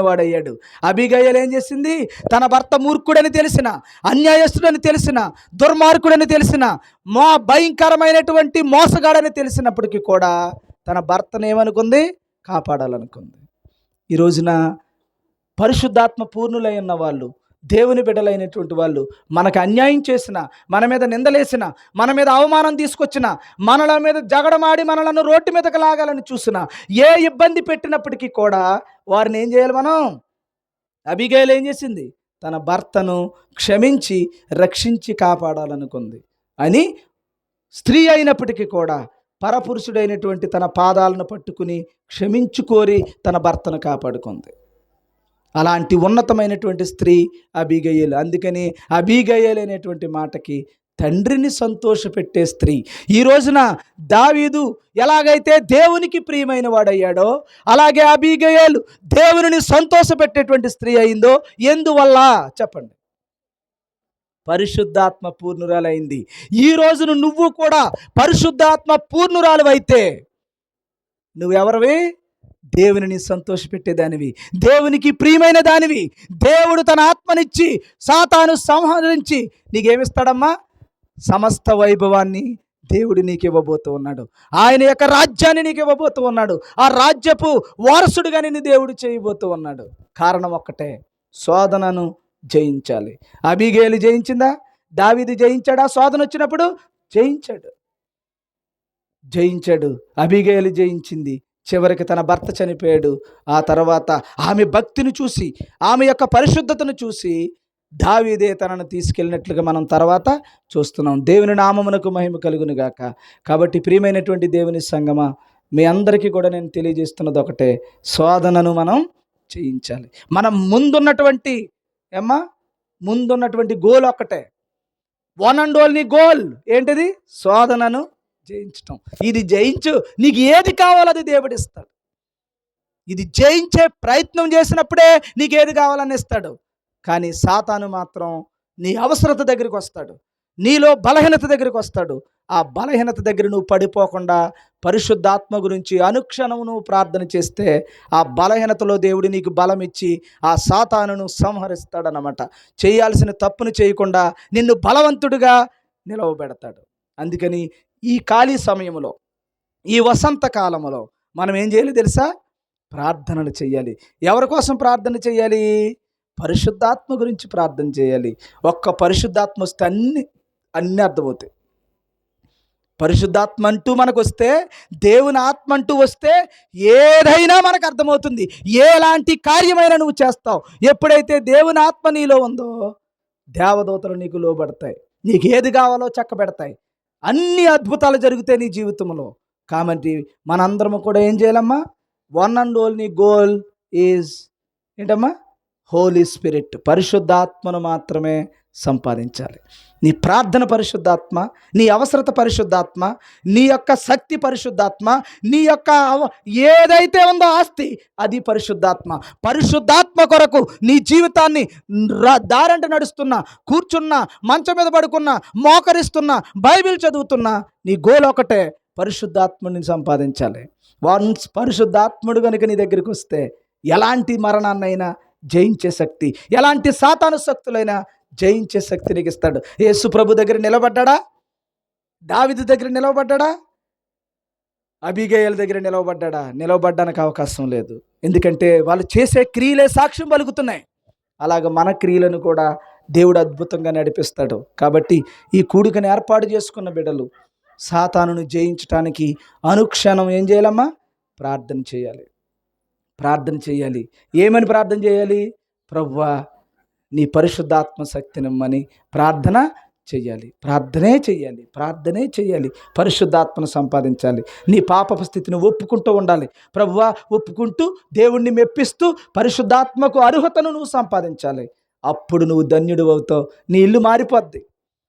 వాడయ్యాడు. అబీగయీలు ఏం చేసింది? తన భర్త మూర్ఖుడని తెలిసిన, అన్యాయస్తుడని తెలిసిన, దుర్మార్గుడని తెలిసిన, భయంకరమైనటువంటి మోసగాడని తెలిసినప్పటికీ కూడా తన భర్తను ఏమనుకుంది? కాపాడాలనుకుంది. ఈ రోజున పరిశుద్ధాత్మ పూర్ణులై ఉన్న వాళ్ళు, దేవుని బిడ్డలైనటువంటి వాళ్ళు మనకు అన్యాయం చేసిన, మన మీద నిందలేసిన, మన మీద అవమానం తీసుకొచ్చిన, మనల మీద జగడమాడి మనలను రోడ్డు మీదకి లాగాలని చూసిన, ఏ ఇబ్బంది పెట్టినప్పటికీ కూడా వారిని ఏం చేయాలి మనం? అబీగయీలు ఏం చేసింది? తన భర్తను క్షమించి రక్షించి కాపాడాలనుకుంది. అని స్త్రీ అయినప్పటికీ కూడా పరపురుషుడైనటువంటి తన పాదాలను పట్టుకుని క్షమించుకోరి తన భర్తను కాపాడుకుంది. అలాంటి ఉన్నతమైనటువంటి స్త్రీ అబీగయీలు. అందుకని అబీగయీలు అనేటువంటి మాటకి తండ్రిని సంతోషపెట్టే స్త్రీ. ఈ రోజున దావీదు ఎలాగైతే దేవునికి ప్రియమైన వాడయ్యాడో, అలాగే అబీగయలు దేవునిని సంతోషపెట్టేటువంటి స్త్రీ అయిందో. ఎందువల్ల చెప్పండి? పరిశుద్ధాత్మ పూర్ణురాలైంది. ఈ రోజున నువ్వు కూడా పరిశుద్ధాత్మ పూర్ణురాలు అయితే నువ్వెవరివి? దేవునిని సంతోషపెట్టేదానివి, దేవునికి ప్రియమైన దానివి. దేవుడు తన ఆత్మనిచ్చి సాతాను సంహరించి నీకేమిస్తాడమ్మా? సమస్త వైభవాన్ని దేవుడు నీకు ఇవ్వబోతూ ఉన్నాడు. ఆయన యొక్క రాజ్యాన్ని నీకు ఇవ్వబోతూ ఉన్నాడు. ఆ రాజ్యపు వారసుడుగా నిన్ను దేవుడు చేయబోతూ ఉన్నాడు. కారణం ఒక్కటే, శోధనను జయించాలి. అబీగేలు జయించిందా? దావీదు జయించాడా? శోధన వచ్చినప్పుడు జయించాడు. అబీగేలు జయించింది. చివరికి తన భర్త చనిపోయాడు. ఆ తర్వాత ఆమె భక్తిని చూసి, ఆమె యొక్క పరిశుద్ధతను చూసి దావీదే తనను తీసుకెళ్ళినట్లుగా మనం తర్వాత చూస్తున్నాం. దేవుని నామమునకు మహిమ కలుగును గాక. కాబట్టి ప్రియమైనటువంటి దేవుని సంగమా, మీ అందరికీ కూడా నేను తెలియజేస్తున్నది ఒకటే, శోధనను మనం చేయించాలి. మనం ముందున్నటువంటి గోల్ ఒకటే, వన్ అండ్ ఓన్లీ గోల్ ఏంటిది? శోధనను జయించటం. ఇది జయించు, నీకు ఏది కావాలో అది దేవుడు ఇస్తాడు. ఇది జయించే ప్రయత్నం చేసినప్పుడే నీకు ఏది కావాలని ఇస్తాడు. కానీ సాతాను మాత్రం నీ అవసరత దగ్గరికి వస్తాడు, నీలో బలహీనత దగ్గరికి వస్తాడు. ఆ బలహీనత దగ్గర నువ్వు పడిపోకుండా పరిశుద్ధాత్మ గురించి అనుక్షణం నువ్వు ప్రార్థన చేస్తే ఆ బలహీనతలో దేవుడు నీకు బలం ఇచ్చి ఆ సాతానును సంహరిస్తాడనమాట. చేయాల్సిన తప్పును చేయకుండా నిన్ను బలవంతుడిగా నిలవబెడతాడు. అందుకని ఈ ఖాళీ సమయంలో, ఈ వసంత కాలంలో మనం ఏం చేయాలి తెలుసా? ప్రార్థనలు చేయాలి. ఎవరి కోసం ప్రార్థన చేయాలి? పరిశుద్ధాత్మ గురించి ప్రార్థన చేయాలి. ఒక్క పరిశుద్ధాత్మ వస్తే అన్నీ అర్థమవుతాయి. పరిశుద్ధాత్మ అంటూ మనకు వస్తే, దేవుని ఆత్మ అంటూ వస్తే ఏదైనా మనకు అర్థమవుతుంది. ఎలాంటి కార్యమైనా నువ్వు చేస్తావు. ఎప్పుడైతే దేవుని ఆత్మ నీలో ఉందో దేవదూతలు నీకు లోబడతాయి, నీకు ఏది కావాలో చక్కబెడతాయి, అన్ని అద్భుతాలు జరుగుతాయి నీ జీవితంలో. కాబట్టి మనందరము కూడా ఏం చేయాలమ్మా? One and only goal is ఏంటమ్మా? Holy spirit. పరిశుద్ధాత్మను మాత్రమే సంపాదించాలి. నీ ప్రార్థన పరిశుద్ధాత్మ, నీ అవసరత పరిశుద్ధాత్మ, నీ యొక్క శక్తి పరిశుద్ధాత్మ, నీ యొక్క ఏదైతే ఉందో ఆస్తి అది పరిశుద్ధాత్మ. పరిశుద్ధాత్మ కొరకు నీ జీవితాన్ని దారంట నడుస్తున్నా, కూర్చున్నా, మంచం మీద పడుకున్నా, మోకరిస్తున్నా, బైబిల్ చదువుతున్నా, నీ గోల్ ఒకటే, పరిశుద్ధాత్మని సంపాదించాలి. వన్స్ పరిశుద్ధాత్ముడు కనుక నీ దగ్గరికి వస్తే ఎలాంటి మరణాన్నైనా జయించే శక్తి, ఎలాంటి సాతాను శక్తులైనా జయించే శక్తి నీకు ఇస్తాడు. యేసు ప్రభు దగ్గర నిలబడ్డా? దావీదు దగ్గర నిలవబడ్డా? అబీగయల దగ్గర నిలవబడ్డానికి అవకాశం లేదు. ఎందుకంటే వాళ్ళు చేసే క్రియలే సాక్ష్యం పలుకుతున్నాయి. అలాగ మన క్రియలను కూడా దేవుడు అద్భుతంగా నడిపిస్తాడు. కాబట్టి ఈ కూడికను ఏర్పాటు చేసుకున్న బిడ్డలు సాతానును జయించడానికి అనుక్షణం ఏం చేయాలమ్మా? ప్రార్థన చేయాలి. ఏమని ప్రార్థన చేయాలి? ప్రభువా నీ పరిశుద్ధాత్మ శక్తినిమ్మని ప్రార్థన చేయాలి. పరిశుద్ధాత్మను సంపాదించాలి. నీ పాపపు స్థితిని ఒప్పుకుంటూ ఉండాలి. ప్రభువా ఒప్పుకుంటూ దేవుణ్ణి మెప్పిస్తూ పరిశుద్ధాత్మకు అర్హతను నువ్వు సంపాదించాలి. అప్పుడు నువ్వు ధన్యుడు అవుతావు. నీ ఇల్లు మారిపోద్ది,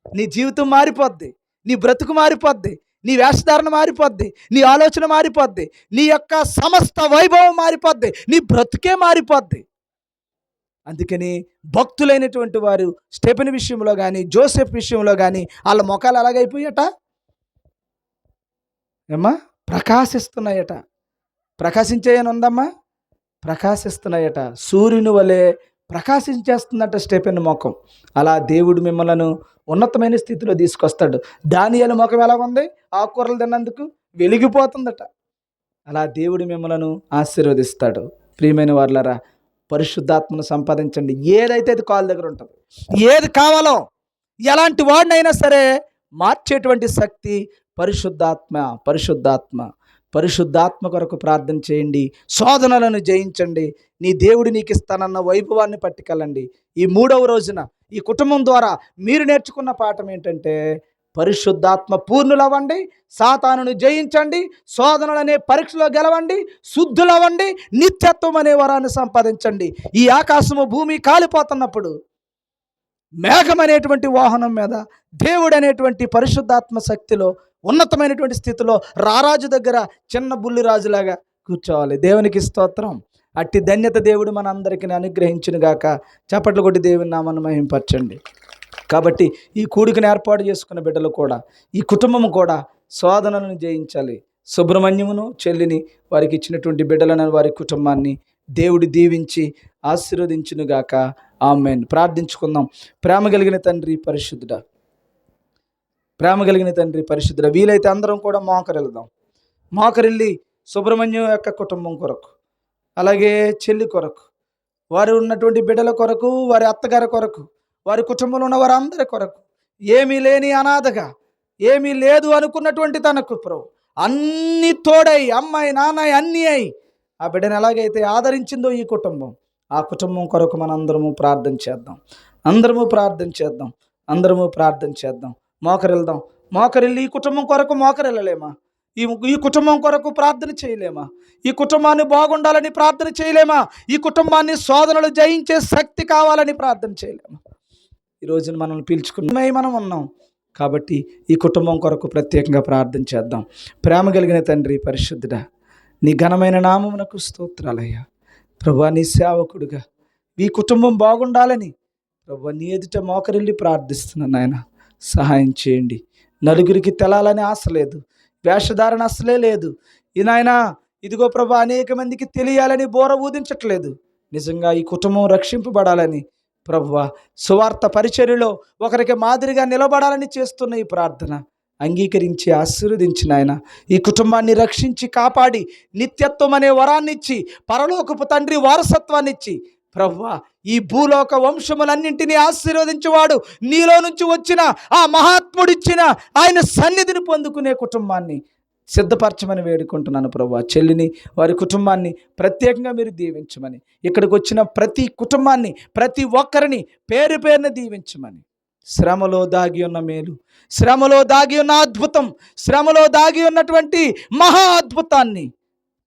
నీ జీవితం మారిపోద్ది, నీ బ్రతుకు మారిపోద్ది, నీ వేషధారణ మారిపోద్ది, నీ ఆలోచన మారిపోద్ది, నీ యొక్క సమస్త వైభవం మారిపోద్ది, నీ బ్రతుకే మారిపోద్ది. అందుకని భక్తులైనటువంటి వారు స్టెఫెను విషయంలో కానీ, జోసెఫ్ విషయంలో కానీ వాళ్ళ ముఖాలు అలాగైపోయాట ప్రకాశిస్తున్నాయట. ప్రకాశించేయని ఉందమ్మా? ప్రకాశిస్తున్నాయట. సూర్యుని వలె ప్రకాశించేస్తుందట స్టెఫెను ముఖం. అలా దేవుడు మిమ్మల్ని ఉన్నతమైన స్థితిలో తీసుకొస్తాడు. దానియేలు ముఖం ఎలా ఉంది? ఆకుకూరలు తిన్నందుకు వెలిగిపోతుందట. అలా దేవుడు మిమ్మల్ని ఆశీర్వదిస్తాడు. ప్రియమైన వారులారా, పరిశుద్ధాత్మను సంపాదించండి. ఏదైతే అది కాళ్ళ దగ్గర ఉంటుంది, ఏది కావాలో ఎలాంటి వాడినైనా సరే మార్చేటువంటి శక్తి పరిశుద్ధాత్మ కొరకు ప్రార్థన చేయండి. శోధనలను జయించండి. నీ దేవుడు నీకు ఇస్తానన్న వైభవాన్ని పట్టుకెళ్ళండి. ఈ 3వ రోజున ఈ కుటుంబం ద్వారా మీరు నేర్చుకున్న పాఠం ఏంటంటే, పరిశుద్ధాత్మ పూర్ణులవ్వండి, సాతానును జయించండి, శోధనలనే పరీక్షలో గెలవండి, శుద్ధులవ్వండి, నిత్యత్వం అనే వరాన్ని సంపాదించండి. ఈ ఆకాశము భూమి కాలిపోతున్నప్పుడు మేఘం అనేటువంటి వాహనం మీద దేవుడు అనేటువంటి పరిశుద్ధాత్మ శక్తిలో ఉన్నతమైనటువంటి స్థితిలో రారాజు దగ్గర చిన్న బుల్లిరాజులాగా కూర్చోవాలి. దేవునికి స్తోత్రం. అట్టి ధన్యత దేవుడు మన అందరికీ అనుగ్రహించును గాక. చప్పట్లు కొట్టి దేవుని నామమును మహింపరచండి. కాబట్టి ఈ కూడికను ఏర్పాటు చేసుకున్న బిడ్డలు కూడా, ఈ కుటుంబం కూడా శోధనలను జయించాలి. సుబ్రహ్మణ్యమును చెల్లిని, వారికి ఇచ్చినటువంటి బిడ్డలను, వారి కుటుంబాన్ని దేవుడు దీవించి ఆశీర్వదించునుగాక. ఆమేన్. ప్రార్థించుకుందాం. ప్రేమ కలిగిన తండ్రి పరిశుద్ధుడా, ప్రేమ కలిగిన తండ్రి పరిశుద్ధుడా, వీలైతే అందరం కూడా మోకరిల్దాం. మోకరిల్లి సుబ్రహ్మణ్యం యొక్క కుటుంబం కొరకు, అలాగే చెల్లి కొరకు, వారు ఉన్నటువంటి బిడ్డల కొరకు, వారి అత్తగారి కొరకు, వారి కుటుంబంలో ఉన్న వారందరి కొరకు, ఏమీ లేని అనాథగా, ఏమీ లేదు అనుకున్నటువంటి తనకు ప్రభు అన్ని తోడై, అమ్మాయి నాన్నయ్య అన్నీ అయి ఆ బిడ్డను ఎలాగైతే ఆదరించిందో ఈ కుటుంబం, ఆ కుటుంబం కొరకు మనందరము ప్రార్థన చేద్దాం. అందరము ప్రార్థన చేద్దాం. అందరము ప్రార్థన చేద్దాం. మోకరిల్దాం. మోకరిల్లి ఈ కుటుంబం కొరకు మోకరిల్లలేమా? ఈ కుటుంబం కొరకు ప్రార్థన చేయలేమా? ఈ కుటుంబాన్ని బాగుండాలని ప్రార్థన చేయలేమా? ఈ కుటుంబాన్ని శోధనలు జయించే శక్తి కావాలని ప్రార్థన చేయలేమా? ఈ రోజున మనల్ని పీల్చుకున్నమై మనం ఉన్నాం కాబట్టి ఈ కుటుంబం కొరకు ప్రత్యేకంగా ప్రార్థన చేద్దాం. ప్రేమ కలిగిన తండ్రి పరిశుద్ధుడా, నీ ఘనమైన నామమునకు స్తోత్రాలయ్యా. ప్రభువా, నీ సేవకుడుగా ఈ కుటుంబం బాగుండాలని ప్రభువా నీ ఎదుట మోకరిల్లి ప్రార్థిస్తున్నాను. నాయన సహాయం చేయండి. నలుగురికి తెలాలని ఆశ లేదు, వేషధారణ అసలే లేదు. ఈ నాయన ఇదిగో ప్రభు అనేక మందికి తెలియాలని బోర ఊదించట్లేదు. నిజంగా ఈ కుటుంబం రక్షింపబడాలని ప్రభువా, సువార్త పరిచర్యలో ఒకరికి మాదిరిగా నిలబడాలని చేస్తున్న ఈ ప్రార్థన అంగీకరించి ఆశీర్వదించిన ఆయన ఈ కుటుంబాన్ని రక్షించి కాపాడి నిత్యత్వం అనే వరాన్నిచ్చి, పరలోకపు తండ్రి వారసత్వాన్నిచ్చి ప్రభువా ఈ భూలోక వంశములన్నింటినీ ఆశీర్వదించేవాడు నీలో నుంచి వచ్చిన ఆ మహాత్ముడిచ్చిన ఆయన సన్నిధిని పొందుకునే కుటుంబాన్ని సిద్ధపరచమని వేడుకుంటున్నాను. ప్రభువా, చెల్లిని, వారి కుటుంబాన్ని ప్రత్యేకంగా మీరు దీవించమని, ఇక్కడికి వచ్చిన ప్రతి కుటుంబాన్ని, ప్రతి ఒక్కరిని పేరు పేరున దీవించమని, శ్రమలో దాగి ఉన్న మేలు, శ్రమలో దాగి ఉన్న అద్భుతం, శ్రమలో దాగి ఉన్నటువంటి మహా అద్భుతాన్ని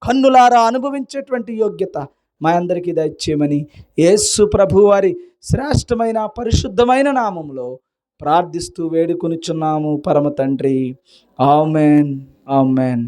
కన్నులారా అనుభవించేటువంటి యోగ్యత మా అందరికీ దయచేయమని యేసు ప్రభు వారి శ్రేష్టమైన పరిశుద్ధమైన నామములో ప్రార్థిస్తూ వేడుకొనుచున్నాము పరమ తండ్రి. ఆమెన్. ఆమెన్.